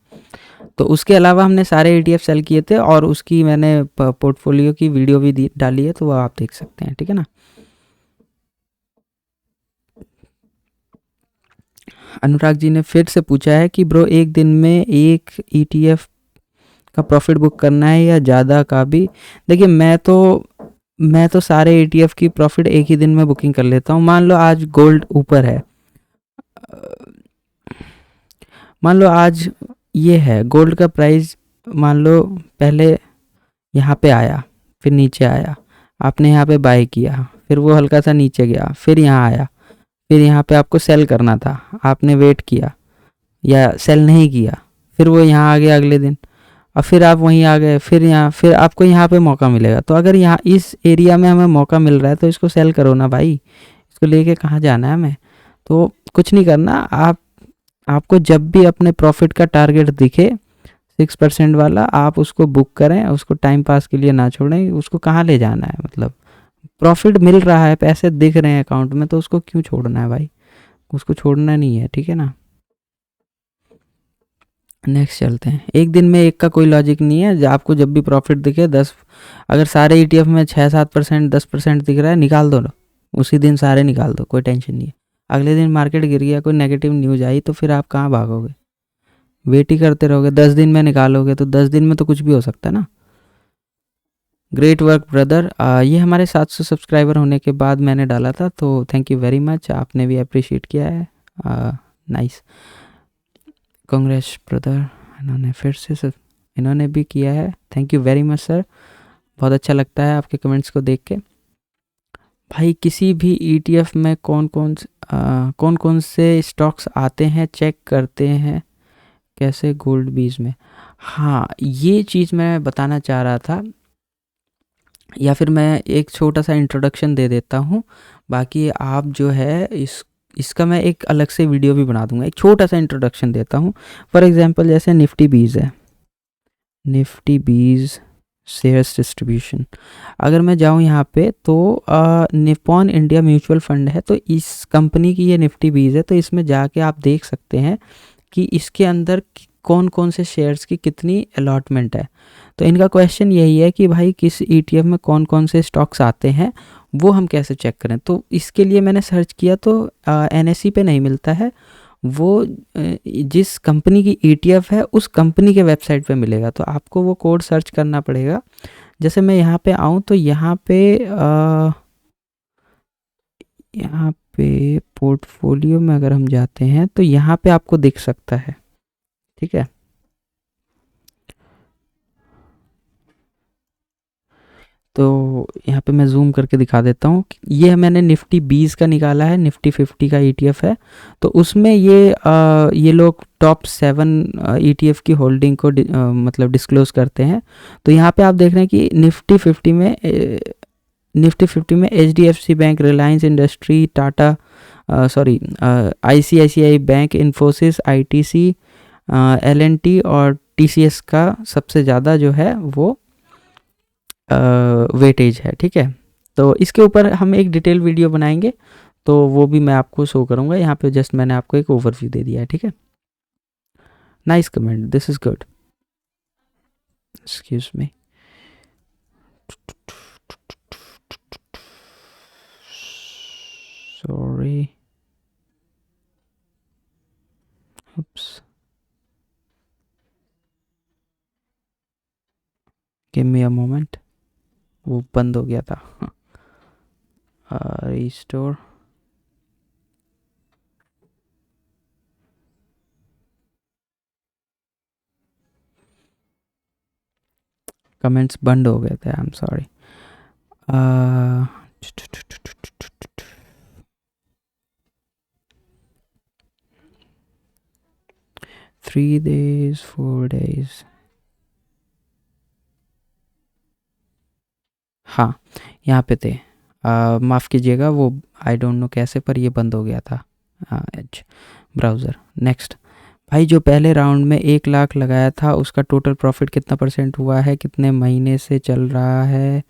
तो उसके अलावा हमने सारे ईटीएफ सेल किए थे, और उसकी मैंने पोर्टफोलियो की वीडियो भी डाली है, तो वो आप देख सकते हैं, ठीक है ना। अनुराग जी ने फिर से पूछा है कि ब्रो एक दिन में एक ईटीएफ का प्रॉफिट बुक करना है या ज़्यादा का भी? देखिए मैं तो सारे ईटीएफ की प्रॉफिट एक ही दिन में बुकिंग कर लेता हूँ। मान लो आज गोल्ड ऊपर है, मान लो आज ये है गोल्ड का प्राइस, मान लो पहले यहाँ पे आया, फिर नीचे आया, आपने यहाँ पे बाय किया, फिर वो हल्का सा नीचे गया, फिर यहाँ आया, फिर यहाँ पे आपको सेल करना था, आपने वेट किया या सेल नहीं किया, फिर वो यहाँ आ गया अगले दिन, और फिर आप वहीं आ गए, फिर यहाँ, फिर आपको यहाँ पे मौका मिलेगा। तो अगर यहाँ इस एरिया में हमें मौका मिल रहा है तो इसको सेल करो ना भाई, इसको लेके कहाँ जाना है हमें। तो कुछ नहीं करना, आपको जब भी अपने प्रॉफिट का टारगेट दिखे 6% वाला, आप उसको बुक करें, उसको टाइम पास के लिए ना छोड़ें। उसको कहाँ ले जाना है, मतलब प्रॉफिट मिल रहा है, पैसे दिख रहे हैं अकाउंट में, तो उसको क्यों छोड़ना है भाई, उसको छोड़ना नहीं है, ठीक है ना। नेक्स्ट चलते हैं। एक दिन में एक का कोई लॉजिक नहीं है, आपको जब भी प्रॉफिट दिखे 10, अगर सारे ईटीएफ में 6-7%, 10% दिख रहा है, निकाल दो ना, उसी दिन सारे निकाल दो, कोई टेंशन नहीं है। अगले दिन मार्केट गिर गया, कोई नेगेटिव न्यूज़ आई, तो फिर आप कहाँ भागोगे, वेट ही करते रहोगे। 10 दिन में निकालोगे तो 10 दिन में तो कुछ भी हो सकता है ना। Great work brother. ये हमारे 700 सब्सक्राइबर होने के बाद मैंने डाला था, तो थैंक यू वेरी मच, आपने भी अप्रिशिएट किया है। Nice, Congress brother. इन्होंने फिर से इन्होंने भी किया है, thank you very much sir, बहुत अच्छा लगता है आपके कमेंट्स को देख के। भाई किसी भी ईटीएफ में कौन कौन से स्टॉक्स आते हैं चेक करते हैं कैसे, गोल्ड बीज में? हाँ, ये चीज़ मैं बताना चाह रहा था, या फिर मैं एक छोटा सा इंट्रोडक्शन दे देता हूँ, बाकी आप जो है इसका मैं एक अलग से वीडियो भी बना दूंगा। एक छोटा सा इंट्रोडक्शन देता हूँ। फॉर एग्जांपल जैसे निफ्टी बीज है, निफ्टी बीज शेयर्स डिस्ट्रीब्यूशन, अगर मैं जाऊँ यहाँ पे तो निप्पॉन इंडिया म्यूचुअल फंड है, तो इस कंपनी की ये निफ्टी बीज है, तो इसमें जाके आप देख सकते हैं कि इसके अंदर कौन कौन से शेयर्स की कितनी अलॉटमेंट है। तो इनका क्वेश्चन यही है कि भाई किस ईटीएफ में कौन कौन से स्टॉक्स आते हैं, वो हम कैसे चेक करें। तो इसके लिए मैंने सर्च किया तो एनएसई पे नहीं मिलता है, वो जिस कंपनी की ईटीएफ है उस कंपनी के वेबसाइट पे मिलेगा, तो आपको वो कोड सर्च करना पड़ेगा। जैसे मैं यहाँ पे आऊँ तो यहाँ पे पोर्टफोलियो में अगर हम जाते हैं तो यहाँ पे आपको दिख सकता है, ठीक है। तो यहाँ पे मैं जूम करके दिखा देता हूँ, ये मैंने निफ्टी 20 का निकाला है, निफ्टी 50 का ईटीएफ है, तो उसमें ये लोग टॉप 7 ईटीएफ की होल्डिंग को मतलब डिस्क्लोज करते हैं। तो यहाँ पे आप देख रहे हैं कि निफ्टी 50 में HDFC bank, Reliance industry, Tata ICICI bank, Infosys, ITC, LNT और टीसीएस का सबसे ज़्यादा जो है वो वेटेज है, ठीक है। तो इसके ऊपर हम एक डिटेल वीडियो बनाएंगे, तो वो भी मैं आपको शो करूँगा। यहाँ पे जस्ट मैंने आपको एक ओवरव्यू दे दिया है, ठीक है। Nice comment, this is good, excuse me. Sorry, oops, give me a moment, वो बंद हो गया था। रिस्टोर, कमेंट्स बंद हो गए थे, I am sorry. 3 days 4 days, हाँ यहाँ पे थे, माफ़ कीजिएगा, वो आई डोंट नो कैसे, पर ये बंद हो गया था एज ब्राउज़र। नेक्स्ट, भाई जो पहले राउंड में 1 लाख लगाया था उसका टोटल प्रॉफिट कितना % हुआ है, कितने महीने से चल रहा है,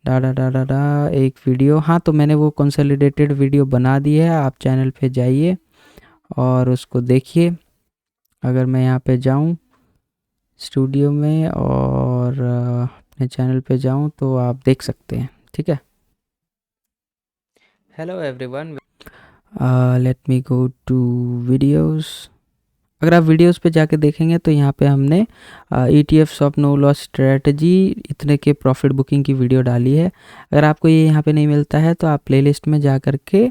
डा एक वीडियो। हाँ, तो मैंने वो कंसोलिडेटेड वीडियो बना दी है, आप चैनल पे जाइए और उसको देखिए। अगर मैं यहाँ पे जाऊँ स्टूडियो में और अपने चैनल पे जाऊँ तो आप देख सकते हैं, ठीक है। Hello everyone, let me go to videos. अगर आप वीडियोस पे जाके देखेंगे तो यहाँ पे हमने ETF shop no loss strategy इतने के प्रॉफिट बुकिंग की वीडियो डाली है। अगर आपको ये यहाँ पे नहीं मिलता है तो आप प्लेलिस्ट में जा कर के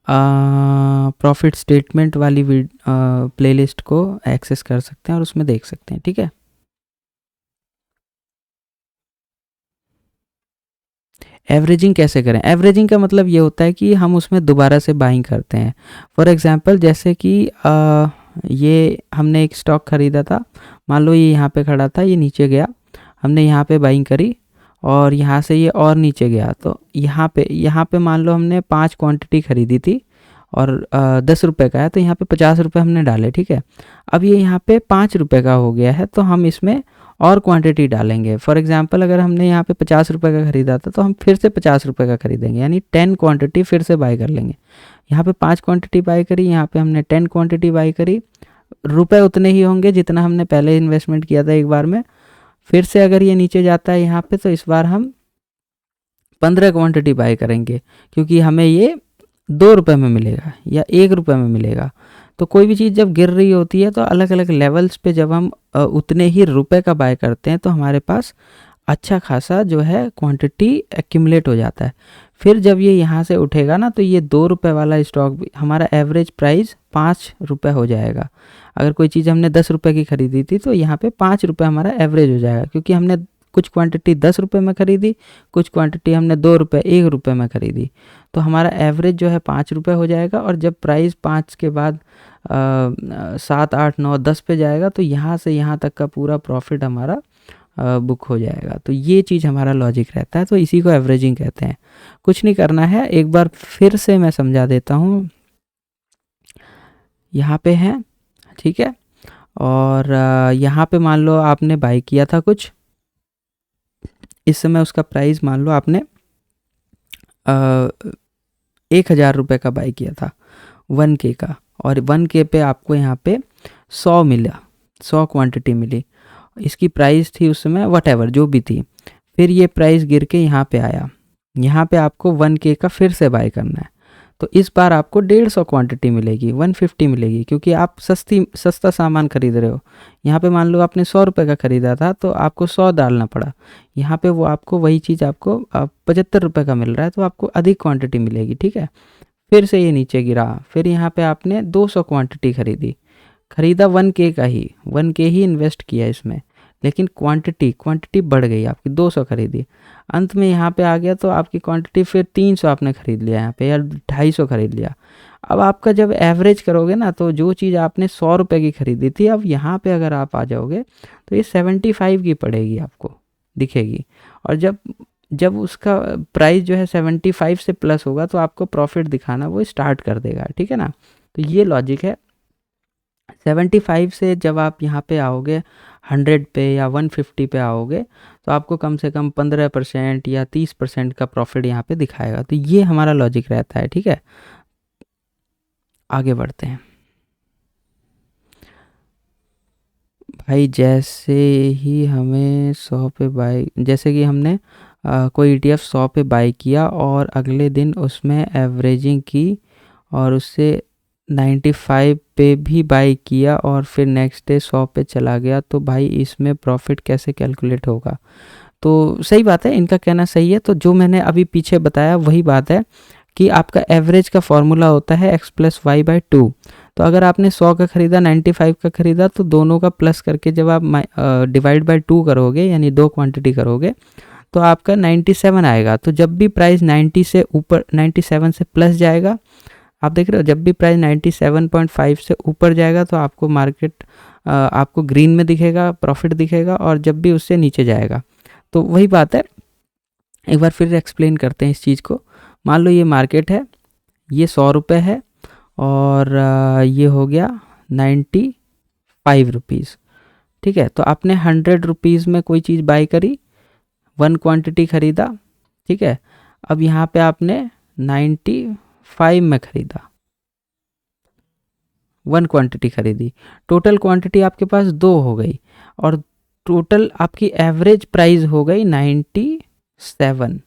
प्रॉफिट स्टेटमेंट वाली प्लेलिस्ट को एक्सेस कर सकते हैं और उसमें देख सकते हैं, ठीक है। एवरेजिंग कैसे करें? एवरेजिंग का मतलब ये होता है कि हम उसमें दोबारा से बाइंग करते हैं। फॉर एग्जांपल जैसे कि ये हमने एक स्टॉक ख़रीदा था, मान लो ये यहाँ पे खड़ा था, ये नीचे गया, हमने यहाँ पे बाइंग करी और यहाँ से ये और नीचे गया, तो यहाँ पे मान लो हमने 5 क्वांटिटी ख़रीदी थी और 10 रुपये का है, तो यहाँ पे 50 रुपये हमने डाले, ठीक है। अब ये यहाँ पे 5 रुपये का हो गया है, तो हम इसमें और क्वांटिटी डालेंगे। फॉर एग्जांपल अगर हमने यहाँ पे 50 रुपये का ख़रीदा था तो हम फिर से 50 रुपये का ख़रीदेंगे, यानी 10 क्वांटिटी फिर से बाई कर लेंगे। यहाँ पे 5 क्वांटिटी बाई करी, यहाँ पे हमने 10 क्वांटिटी बाई करी, रुपए उतने ही होंगे जितना हमने पहले इन्वेस्टमेंट किया था एक बार में। फिर से अगर ये नीचे जाता है यहाँ पे, तो इस बार हम 15 क्वांटिटी बाई करेंगे, क्योंकि हमें ये 2 रुपये में मिलेगा या 1 रुपये में मिलेगा। तो कोई भी चीज़ जब गिर रही होती है तो अलग अलग लेवल्स पे जब हम उतने ही रुपए का बाय करते हैं तो हमारे पास अच्छा खासा जो है क्वांटिटी एक्यूमुलेट हो जाता है। फिर जब ये यहाँ से उठेगा ना, तो ये 2 रुपये वाला स्टॉक भी हमारा एवरेज प्राइस 5 रुपये हो जाएगा। अगर कोई चीज़ हमने 10 रुपये की खरीदी थी तो यहाँ पे 5 रुपये हमारा एवरेज हो जाएगा, क्योंकि हमने कुछ क्वांटिटी 10 रुपये में खरीदी, कुछ क्वांटिटी हमने 2 रुपये 1 रुपये में खरीदी, तो हमारा एवरेज जो है 5 रुपये हो जाएगा। और जब प्राइस 5 के बाद 7 8 9 10 पे जाएगा, तो यहाँ से यहाँ तक का पूरा प्रॉफिट हमारा बुक हो जाएगा। तो ये चीज़ हमारा लॉजिक रहता है, तो इसी को एवरेजिंग कहते हैं। कुछ नहीं करना है, एक बार फिर से मैं समझा देता हूँ। यहाँ पे है, ठीक है, और यहाँ पे मान लो आपने बाई किया था कुछ, इस समय उसका प्राइस मान लो आपने 1000 रुपये का बाई किया था 1K का, और 1K पे आपको यहाँ पे 100 मिला, 100 क्वांटिटी मिली। इसकी प्राइस थी उस समय वट जो भी थी। फिर ये प्राइस गिर के यहाँ पे आया, यहाँ पे आपको 1K का फिर से बाय करना है, तो इस बार आपको 150 क्वांटिटी मिलेगी, 150 मिलेगी, क्योंकि आप सस्ता सामान खरीद रहे हो। यहाँ पे मान लो आपने 100 रुपये का ख़रीदा था तो आपको 100 डालना पड़ा, यहाँ पे वो आपको वही चीज़ आपको 75 रुपये का मिल रहा है, तो आपको अधिक क्वांटिटी मिलेगी, ठीक है। फिर से ये नीचे गिरा, फिर यहाँ पे आपने 200 क्वांटिटी खरीदा 1K का ही, 1K ही इन्वेस्ट किया इसमें, लेकिन क्वांटिटी बढ़ गई आपकी, 200 खरीदी। अंत में यहाँ पे आ गया तो आपकी क्वांटिटी फिर 300 आपने ख़रीद लिया यहाँ पे, या 250 खरीद लिया। अब आपका जब एवरेज करोगे ना, तो जो चीज़ आपने 100 रुपये की खरीदी थी, अब यहाँ पे अगर आप आ जाओगे तो ये 75 की पड़ेगी, आपको दिखेगी। और जब उसका प्राइस जो है 75 से प्लस होगा, तो आपको प्रॉफिट दिखाना वो स्टार्ट कर देगा, ठीक है ना। तो ये लॉजिक है। 75 से जब आप यहाँ पे आओगे 100 पे या 150 पे आओगे, तो आपको कम से कम 15% या 30% का प्रॉफिट यहाँ पे दिखाएगा। तो ये हमारा लॉजिक रहता है, ठीक है। आगे बढ़ते हैं भाई। जैसे ही हमें 100 पे बाई, जैसे कि हमने कोई ETF 100 पे बाई किया और अगले दिन उसमें एवरेजिंग की और उससे 95 पे भी बाई किया और फिर नेक्स्ट डे 100 पे चला गया, तो भाई इसमें प्रॉफिट कैसे कैलकुलेट होगा। तो सही बात है, इनका कहना सही है। तो जो मैंने अभी पीछे बताया वही बात है कि आपका एवरेज का फॉर्मूला होता है x+y/2। तो अगर आपने 100 का ख़रीदा 95 का ख़रीदा, तो दोनों का प्लस करके जब आप डिवाइड बाय 2 करोगे, यानी 2 क्वांटिटी करोगे, तो आपका 97 आएगा। तो जब भी प्राइस 90 से ऊपर 97 से प्लस जाएगा, आप देख रहे हो, जब भी प्राइस 97.5 से ऊपर जाएगा तो आपको मार्केट आपको ग्रीन में दिखेगा, प्रॉफिट दिखेगा, और जब भी उससे नीचे जाएगा तो वही बात है। एक बार फिर एक्सप्लेन करते हैं इस चीज़ को। मान लो ये मार्केट है, ये 100 रुपये है और ये हो गया 95 रुपीज़, ठीक है। तो आपने 100 रुपीज़ में कोई चीज़ बाई करी, 1 क्वांटिटी ख़रीदा, ठीक है। अब यहाँ पे आपने 95 में ख़रीदा, 1 क्वांटिटी ख़रीदी, टोटल क्वांटिटी आपके पास 2 हो गई, और टोटल आपकी एवरेज प्राइस हो गई 97।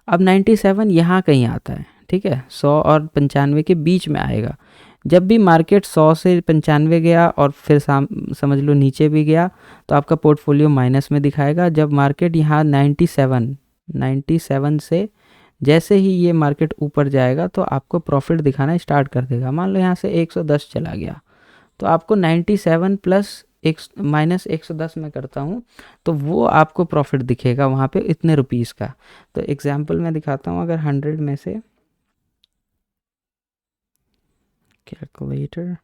अब 97 यहाँ कहीं आता है, ठीक है, 100 और 95 के बीच में आएगा। जब भी मार्केट 100 से 95 गया और फिर समझ लो नीचे भी गया, तो आपका पोर्टफोलियो माइनस में दिखाएगा। जब मार्केट यहाँ 97 से जैसे ही ये मार्केट ऊपर जाएगा, तो आपको प्रॉफिट दिखाना स्टार्ट कर देगा। मान लो यहाँ से 110 चला गया, तो आपको 97 प्लस -110 में करता हूँ, तो वो आपको प्रॉफिट दिखेगा वहाँ पे इतने रुपीस का। तो एग्जांपल मैं दिखाता हूँ। अगर 100 में से कैलकुलेटर,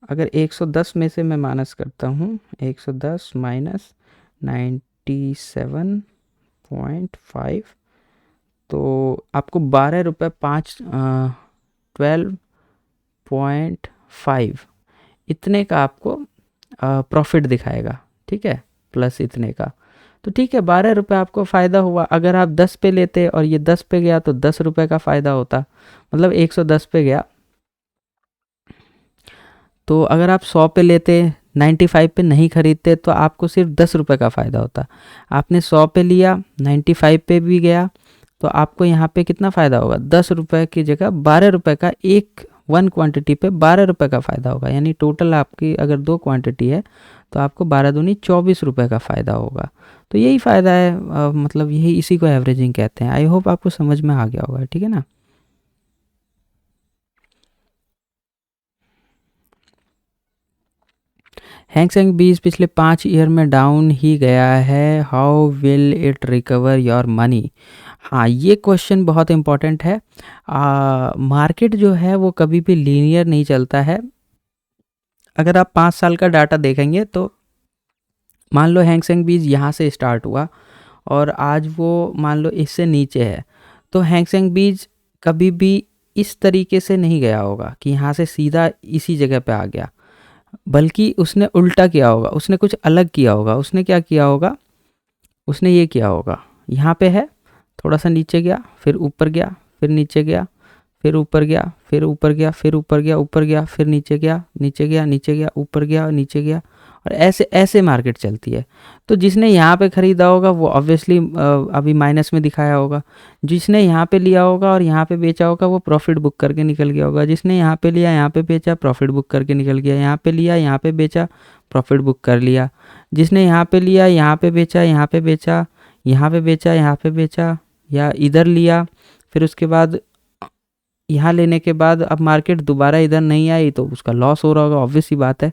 अगर 110 में से मैं माइनस करता हूँ, 110 माइनस 97.5, तो आपको 12 रुपये 12.5 इतने का आपको प्रॉफिट दिखाएगा, ठीक है, प्लस इतने का। तो ठीक है, 12 रुपये आपको फ़ायदा हुआ। अगर आप 10 पे लेते और ये 10 पे गया, तो 10 रुपये का फ़ायदा होता, मतलब 110 पे गया। तो अगर आप 100 पे लेते, 95 पे नहीं ख़रीदते, तो आपको सिर्फ 10 रुपये का फ़ायदा होता। आपने 100 पे लिया, 95 पे भी गया, तो आपको यहाँ पे कितना फ़ायदा होगा, 10 रुपये की जगह 12 रुपये का, 1 क्वांटिटी पे 12 रुपये का फ़ायदा होगा। यानी टोटल आपकी अगर 2 क्वांटिटी है तो आपको 12 दूनी 24 रुपये का फ़ायदा होगा। तो यही फ़ायदा है, मतलब यही इसी को एवरेजिंग कहते हैं। आई होप आपको समझ में आ गया होगा, ठीक है ना। हैंग सेंग 20 पिछले 5 ईयर में डाउन ही गया है, how will it recover your money. हाँ, ये क्वेश्चन बहुत इंपॉर्टेंट है। मार्केट जो है वो कभी भी लीनियर नहीं चलता है। अगर आप 5 साल का डाटा देखेंगे तो मान लो हैंग सेंग बीज यहाँ से स्टार्ट हुआ और आज वो मान लो इससे नीचे है, तो हैंग सेंग बीज कभी भी इस तरीके से नहीं गया होगा कि यहाँ से सीधा इसी जगह पे आ गया, बल्कि उसने उल्टा किया होगा, उसने कुछ अलग किया होगा। उसने क्या किया होगा, उसने ये किया होगा, यहाँ पे है, थोड़ा सा नीचे गया, फिर ऊपर गया, फिर नीचे गया, फिर ऊपर गया, फिर ऊपर गया, फिर ऊपर गया, ऊपर गया, फिर नीचे गया, नीचे गया, नीचे गया, ऊपर गया, नीचे गया, और ऐसे ऐसे मार्केट चलती है। तो जिसने यहाँ पे ख़रीदा होगा वो ऑब्वियसली अभी माइनस में दिखाया होगा। जिसने यहाँ पे लिया होगा और यहाँ पे बेचा होगा वो प्रॉफिट बुक करके निकल गया होगा। जिसने यहाँ पे लिया, यहाँ पे बेचा, प्रॉफिट बुक करके निकल गया। यहाँ पे लिया, यहाँ पे बेचा, प्रॉफिट बुक कर लिया। जिसने यहाँ पे लिया, यहाँ पे बेचा, यहाँ पे बेचा, यहाँ पे बेचा, यहाँ पे बेचा, या इधर लिया, फिर उसके बाद यहाँ लेने के बाद अब मार्केट दोबारा इधर नहीं आई तो उसका लॉस हो रहा होगा, ऑब्वियस सी बात है।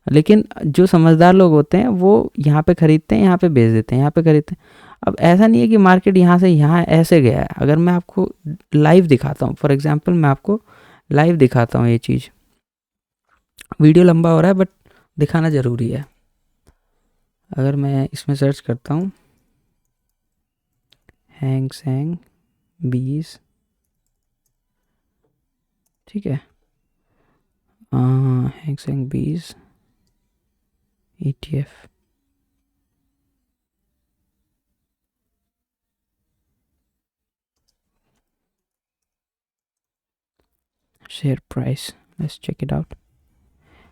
लेकिन जो समझदार लोग होते हैं वो यहाँ पे ख़रीदते हैं, यहाँ पे बेच देते हैं, यहाँ पे ख़रीदते हैं। अब ऐसा नहीं है कि मार्केट यहाँ से यहाँ ऐसे गया है। अगर मैं आपको लाइव दिखाता हूँ, फॉर एग्जांपल मैं आपको लाइव दिखाता हूँ ये चीज़, वीडियो लंबा हो रहा है बट दिखाना ज़रूरी है। अगर मैं इसमें सर्च करता हूँ हैंग सेंग 20, ठीक है, Hang Seng 20 ETF, share price, let's check it out.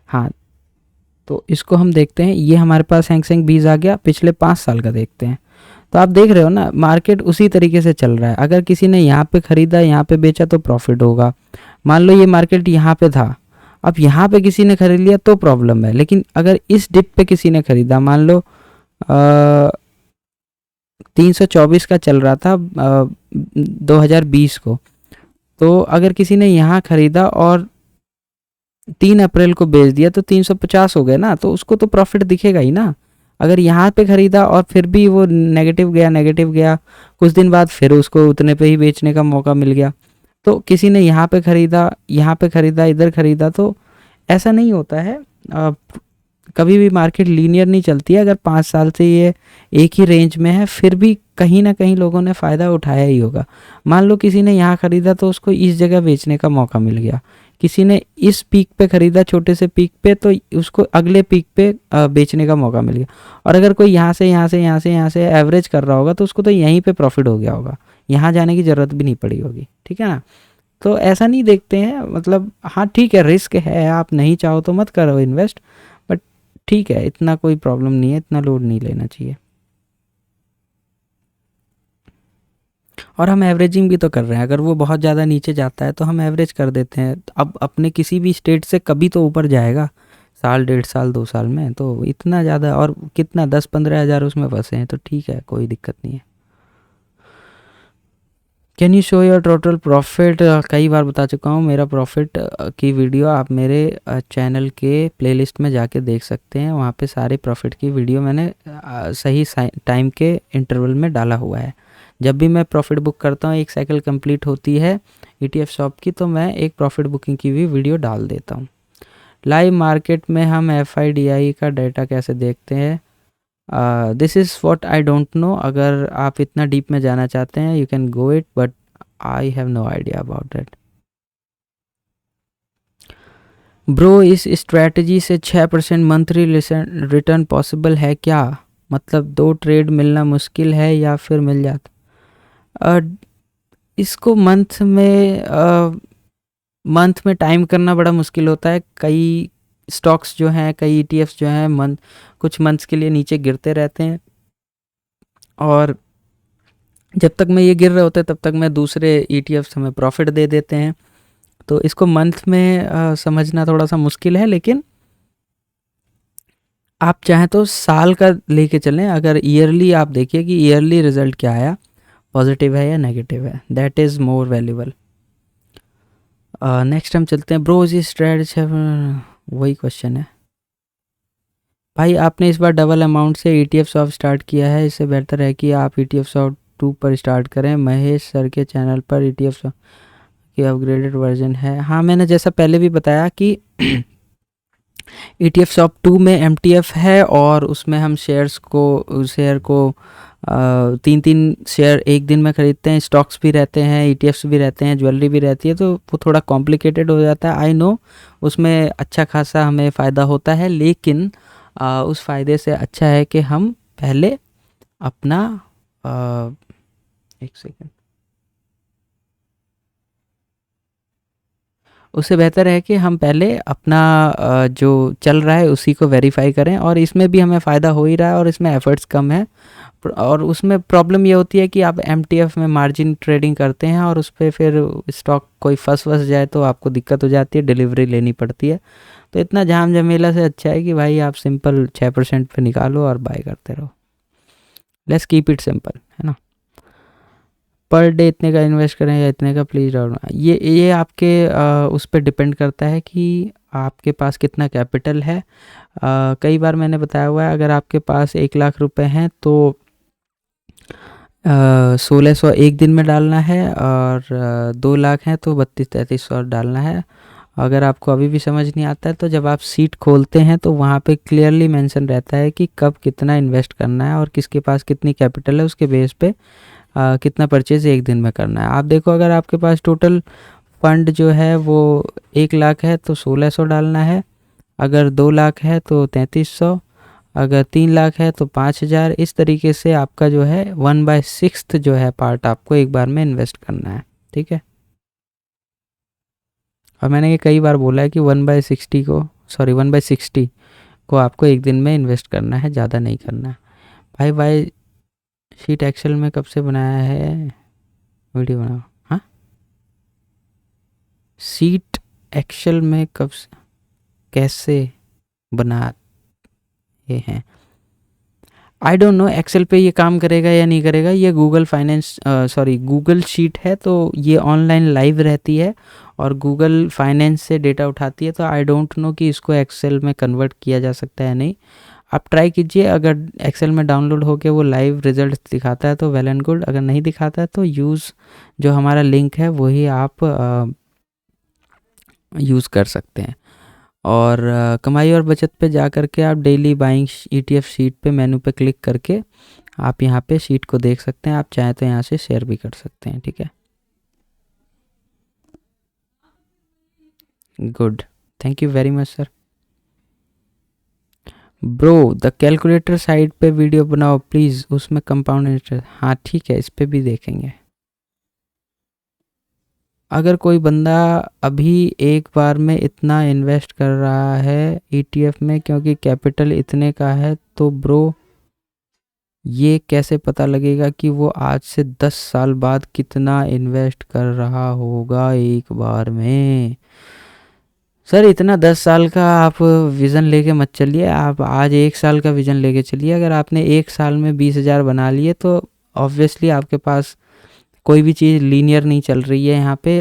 हाँ, तो इसको हम देखते हैं। ये हमारे पास हैंग सेंग 20 आ गया, पिछले 5 साल का देखते हैं। तो आप देख रहे हो ना, मार्केट उसी तरीके से चल रहा है। अगर किसी ने यहाँ पे ख़रीदा, यहाँ पे बेचा तो प्रॉफिट होगा। मान लो ये मार्केट यहाँ पे था, अब यहाँ पे किसी ने खरीद लिया तो प्रॉब्लम है। लेकिन अगर इस डिप पे किसी ने ख़रीदा, मान लो 324 का चल रहा था 2020 को, तो अगर किसी ने यहाँ ख़रीदा और 3 अप्रैल को बेच दिया तो 350 हो गए ना, तो उसको तो प्रॉफिट दिखेगा ही ना। अगर यहाँ पे ख़रीदा और फिर भी वो नेगेटिव गया, कुछ दिन बाद फिर उसको उतने पे ही बेचने का मौका मिल गया। तो किसी ने यहाँ पे ख़रीदा, इधर ख़रीदा, तो ऐसा नहीं होता है। कभी भी मार्केट लीनियर नहीं चलती है। अगर 5 साल से ये एक ही रेंज में है, फिर भी कहीं ना कहीं लोगों ने फ़ायदा उठाया ही होगा। मान लो किसी ने यहाँ ख़रीदा तो उसको इस जगह बेचने का मौका मिल गया, किसी ने इस पीक पे ख़रीदा, छोटे से पीक पे, तो उसको अगले पीक पे बेचने का मौका मिल गया। और अगर कोई यहाँ से एवरेज कर रहा होगा तो उसको तो यहीं पे प्रॉफिट हो गया होगा, यहाँ जाने की ज़रूरत भी नहीं पड़ी होगी, ठीक है ना। तो ऐसा नहीं देखते हैं, मतलब हाँ ठीक है, रिस्क है, आप नहीं चाहो तो मत करो इन्वेस्ट, बट ठीक है, इतना कोई प्रॉब्लम नहीं है, इतना लोड नहीं लेना चाहिए। और हम एवरेजिंग भी तो कर रहे हैं। अगर वो बहुत ज़्यादा नीचे जाता है तो हम एवरेज कर देते हैं। अब अपने किसी भी स्टेट से कभी तो ऊपर जाएगा, साल, 1.5 साल, 2 साल में, तो इतना ज़्यादा, और कितना 10-15 हज़ार उसमें फंसे हैं, तो ठीक है, कोई दिक्कत नहीं है। Can you show your total profit. कई बार बता चुका हूँ, मेरा प्रॉफिट की वीडियो आप मेरे चैनल के प्लेलिस्ट में जाके देख सकते हैं। वहाँ पे सारे प्रॉफिट की वीडियो मैंने सही टाइम के इंटरवल में डाला हुआ है। जब भी मैं प्रॉफिट बुक करता हूँ, एक साइकिल कंप्लीट होती है ETF शॉप की, तो मैं एक प्रॉफिट बुकिंग की भी वीडियो डाल देता हूँ। लाइव मार्केट में हम FIDI का डाटा कैसे देखते हैं, this is what I don't know. अगर आप इतना डीप में जाना चाहते हैं, you can go it, but I have no idea about that. Bro, इस स्ट्रैटेजी से 6% मंथली रिटर्न पॉसिबल है क्या? मतलब 2 ट्रेड मिलना मुश्किल है या फिर मिल जाता? इसको मंथ में टाइम करना बड़ा मुश्किल होता है। कई स्टॉक्स जो हैं, कई ETFs जो हैं, कुछ मंथ्स के लिए नीचे गिरते रहते हैं, और जब तक में ये गिर रहे होते हैं तब तक में दूसरे ETFs हमें प्रॉफिट दे देते हैं। तो इसको मंथ में समझना थोड़ा सा मुश्किल है, लेकिन आप चाहें तो साल का लेके चलें, अगर ईयरली आप देखिए कि ईयरली रिजल्ट क्या आया, पॉजिटिव है या नेगेटिव है, that is more valuable. Next हम चलते हैं, ब्रो जी स्ट्रेटजी, वही क्वेश्चन है भाई। आपने इस बार डबल अमाउंट से ETF सॉफ्ट स्टार्ट किया है, इससे बेहतर है कि आप ETF सॉफ्ट 2 पर स्टार्ट करें। महेश सर के चैनल पर ETF सॉफ्ट की अपग्रेडेड वर्जन है। हाँ, मैंने जैसा पहले भी बताया कि ETF सॉफ्ट 2 में MTF है, और उसमें हम शेयर को 3 शेयर एक दिन में ख़रीदते हैं। स्टॉक्स भी रहते हैं, ETFs भी रहते हैं, ज्वेलरी भी रहती है, तो वो थोड़ा कॉम्प्लिकेटेड हो जाता है, आई नो। उसमें अच्छा खासा हमें फ़ायदा होता है, लेकिन उस फ़ायदे से अच्छा है कि हम पहले अपना एक सेकेंड, उससे बेहतर है कि हम पहले अपना जो चल रहा है उसी को वेरीफाई करें, और इसमें भी हमें फ़ायदा हो ही रहा है, और इसमें एफर्ट्स कम है। और उसमें प्रॉब्लम ये होती है कि आप MTF में मार्जिन ट्रेडिंग करते हैं, और उस पर फिर स्टॉक कोई फंस जाए तो आपको दिक्कत हो जाती है, डिलीवरी लेनी पड़ती है। तो इतना झाम झमेला से अच्छा है कि भाई आप सिंपल 6% पे निकालो और बाय करते रहो। लेट्स कीप इट सिंपल, है ना। पर डे इतने का इन्वेस्ट करें या इतने का, प्लीज़ डाउन, ये आपके उस पर डिपेंड करता है कि आपके पास कितना कैपिटल है। कई बार मैंने बताया हुआ है, अगर आपके पास 1 लाख रुपए हैं तो 1600 एक दिन में डालना है, और 2 लाख हैं तो 32-33 डालना है। अगर आपको अभी भी समझ नहीं आता है तो जब आप सीट खोलते हैं तो वहाँ पे क्लियरली मेंशन रहता है कि कब कितना इन्वेस्ट करना है, और किसके पास कितनी कैपिटल है, उसके बेस पे कितना परचेज एक दिन में करना है। आप देखो, अगर आपके पास टोटल फंड जो है वो 1 लाख है तो 1600 डालना है, अगर 2 लाख है तो 3300, अगर 3 लाख है तो 5000। इस तरीके से आपका जो है 1/6 जो है पार्ट आपको एक बार में इन्वेस्ट करना है, ठीक है। और मैंने ये कई बार बोला है कि 1/60 को आपको एक दिन में इन्वेस्ट करना है, ज़्यादा नहीं करना है। भाई शीट एक्सेल में कब से बनाया है, वीडियो बनाओ। हाँ, सीट एक्सेल में कब से, कैसे बनाए हैं, आई डोंट नो एक्सेल पे ये काम करेगा या नहीं करेगा। ये गूगल शीट है, तो ये ऑनलाइन लाइव रहती है और गूगल फाइनेंस से डेटा उठाती है, तो आई डोंट नो कि इसको एक्सेल में कन्वर्ट किया जा सकता है नहीं। आप ट्राई कीजिए, अगर एक्सेल में डाउनलोड होके वो लाइव रिजल्ट दिखाता है तो वेल एंड गुड, अगर नहीं दिखाता है तो जो हमारा लिंक है वही आप यूज़ कर सकते हैं। और कमाई और बचत पे जा करके आप डेली बाइंग ETF शीट पे मेनू पे क्लिक करके आप यहाँ पे शीट को देख सकते हैं। आप चाहें तो यहाँ से शेयर भी कर सकते हैं, ठीक है। Good, thank you very much sir. Bro the calculator side पे वीडियो बनाओ प्लीज़, उसमें कंपाउंड इंटरेस्ट, हाँ ठीक है, इस पे भी देखेंगे। अगर कोई बंदा अभी एक बार में इतना इन्वेस्ट कर रहा है ETF में क्योंकि कैपिटल इतने का है, तो ब्रो ये कैसे पता लगेगा कि वो आज से 10 साल बाद कितना इन्वेस्ट कर रहा होगा एक बार में। सर इतना 10 साल का आप विज़न लेके मत चलिए, आप आज 1 साल का विज़न लेके चलिए। अगर आपने 1 साल में 20,000 बना लिए तो ऑब्वियसली आपके पास कोई भी चीज़ लीनियर नहीं चल रही है। यहाँ पे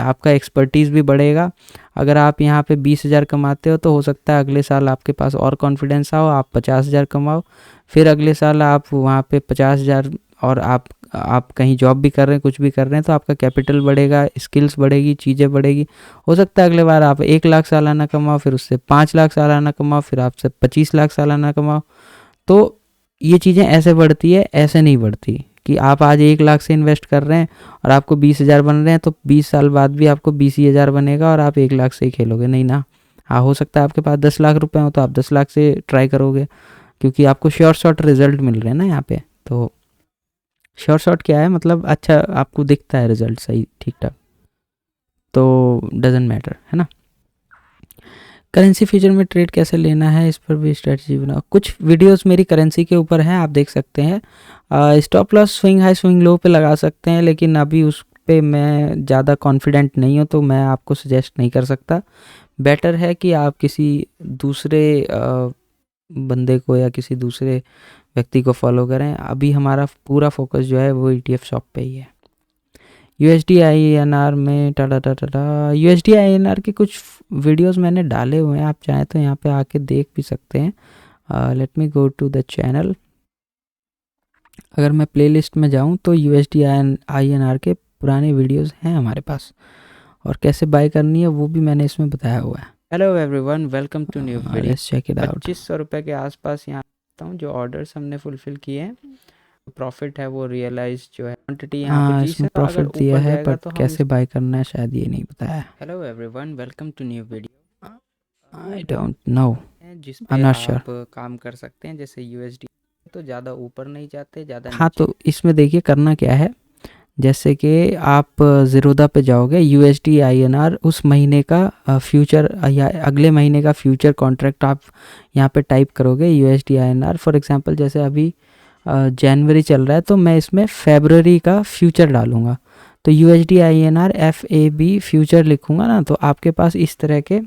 आपका एक्सपर्टीज़ भी बढ़ेगा। अगर आप यहाँ पे 20,000 कमाते हो तो हो सकता है अगले साल आपके पास और कॉन्फिडेंस आओ, आप 50,000 कमाओ, फिर अगले साल आप वहाँ पे 50,000, और आप कहीं जॉब भी कर रहे हैं, कुछ भी कर रहे हैं, तो आपका कैपिटल बढ़ेगा, स्किल्स बढ़ेगी, चीज़ें बढ़ेगी। हो सकता है अगले बार आप 1 लाख सालाना कमाओ, फिर उससे 5 लाख सालाना कमाओ, फिर आपसे 25 लाख सालाना कमाओ। तो ये चीज़ें ऐसे बढ़ती है, ऐसे नहीं बढ़ती कि आप आज 1 लाख से इन्वेस्ट कर रहे हैं और आपको 20,000 बन रहे हैं तो 20 साल बाद भी आपको 20,000 बनेगा और आप 1 लाख से ही खेलोगे, नहीं ना। हाँ, हो सकता है आपके पास 10 लाख रुपए हो तो आप 10 लाख से ट्राई करोगे, क्योंकि आपको शॉर्ट रिजल्ट मिल रहे हैं ना यहाँ पे। तो शॉर्ट क्या है, मतलब अच्छा आपको दिखता है रिजल्ट सही ठीक ठाक, तो डजेंट मैटर, है ना। करेंसी फ्यूचर में ट्रेड कैसे लेना है, इस पर भी स्ट्रेटजी बनाओ। कुछ वीडियोस मेरी करेंसी के ऊपर हैं, आप देख सकते हैं। Stop loss swing high swing low पे लगा सकते हैं, लेकिन अभी उस पे मैं ज़्यादा कॉन्फिडेंट नहीं हूँ तो मैं आपको सजेस्ट नहीं कर सकता। बेटर है कि आप किसी दूसरे बंदे को या किसी दूसरे व्यक्ति को फॉलो करें। अभी हमारा पूरा फोकस जो है वो ETF शॉप पे ही है। USD INR में टाटा टाटा टाटा USD INR के कुछ वीडियोस मैंने डाले हुए हैं, आप चाहें तो यहाँ पे आके देख भी सकते हैं। Let me go to the channel. अगर मैं प्लेलिस्ट में जाऊँ तो USD INR के पुराने वीडियोस हैं हमारे पास, और कैसे बाय करनी है वो भी मैंने इसमें बताया हुआ है। Hello everyone, welcome to new video. Let's check it out. 2500 रुपये के आसपास यहाँ आता हूँ, जो ऑर्डर्स हमने फुलफिल किए हैं, प्रॉफिट है वो रियलाइज जो है क्वांटिटी यहाँ पे 20 है, तो अगर प्रॉफिट दिया ऊपर है, जाएगा बट तो हम कैसे बाय करना है शायद ये नहीं बताया है। Hello everyone, welcome to new video. I don't know, जिस आई पे एम नॉट आप श्योर। काम कर सकते हैं, जैसे USD तो ज़्यादा ऊपर नहीं जाते, ज़्यादा हाँ, नीचे। तो इसमें देखिए करना क्या है, जैसे कि आप ज़ीरोधा पे जाओगे, USD INR उस महीने का फ्यूचर या अगले महीने का फ्यूचर कॉन्ट्रैक्ट आप यहाँ पे टाइप करोगे USD INR। फॉर एग्जांपल जैसे अभी जनवरी चल रहा है, तो मैं इसमें फेबररी का फ्यूचर डालूँगा, तो USD INR FAB फ्यूचर लिखूँगा ना, तो आपके पास इस तरह के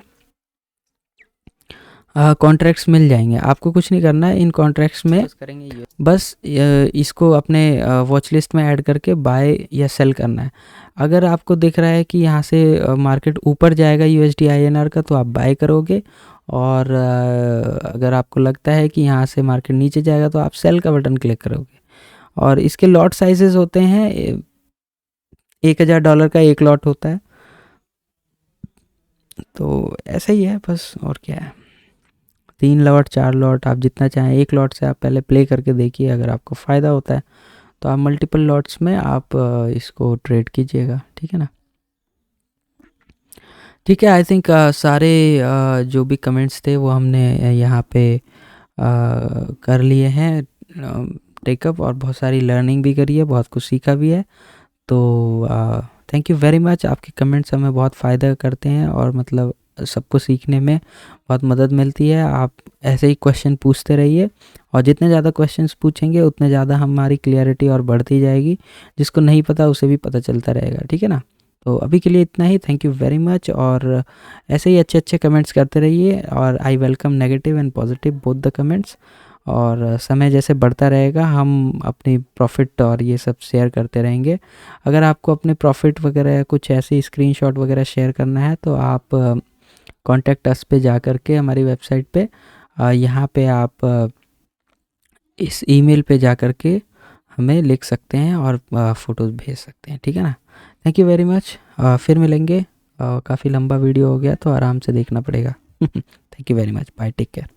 कॉन्ट्रैक्ट्स मिल जाएंगे। आपको कुछ नहीं करना है, इन कॉन्ट्रैक्ट्स में करेंगे बस इसको अपने वॉच लिस्ट में ऐड करके बाय या सेल करना है। अगर आपको दिख रहा है कि यहाँ से मार्केट ऊपर जाएगा USD INR का, तो आप बाय करोगे, और अगर आपको लगता है कि यहाँ से मार्केट नीचे जाएगा तो आप सेल का बटन क्लिक करोगे। और इसके लॉट साइजेस होते हैं, $1000 का एक लॉट होता है, तो ऐसा ही है बस, और क्या है। 3 लॉट 4 लॉट आप जितना चाहें, एक लॉट से आप पहले प्ले करके देखिए, अगर आपको फ़ायदा होता है तो आप मल्टीपल लॉट्स में आप इसको ट्रेड कीजिएगा, ठीक है ना। ठीक है, आई थिंक सारे जो भी कमेंट्स थे वो हमने यहाँ पे कर लिए हैं टेकअप, और बहुत सारी लर्निंग भी करी है, बहुत कुछ सीखा भी है। तो थैंक यू वेरी मच, आपके कमेंट्स हमें बहुत फ़ायदा करते हैं, और मतलब सबको सीखने में बहुत मदद मिलती है। आप ऐसे ही क्वेश्चन पूछते रहिए, और जितने ज़्यादा क्वेश्चंस पूछेंगे उतने ज़्यादा हमारी क्लियरिटी और बढ़ती जाएगी। जिसको नहीं पता उसे भी पता चलता रहेगा, ठीक है ना। तो अभी के लिए इतना ही, थैंक यू वेरी मच, और ऐसे ही अच्छे अच्छे कमेंट्स करते रहिए, और I welcome negative and positive both the comments. और समय जैसे बढ़ता रहेगा हम अपनी प्रॉफिट और ये सब शेयर करते रहेंगे। अगर आपको अपने प्रॉफिट वगैरह कुछ ऐसे स्क्रीनशॉट वगैरह शेयर करना है, तो आप कॉन्टैक्ट अस पे जा कर के हमारी वेबसाइट पे यहाँ पे आप इस ईमेल पे जा कर के हमें लिख सकते हैं और फ़ोटोज़ भेज सकते हैं, ठीक है ना। थैंक यू वेरी मच, फिर मिलेंगे। काफ़ी लंबा वीडियो हो गया तो आराम से देखना पड़ेगा। Thank you very much, bye, take care.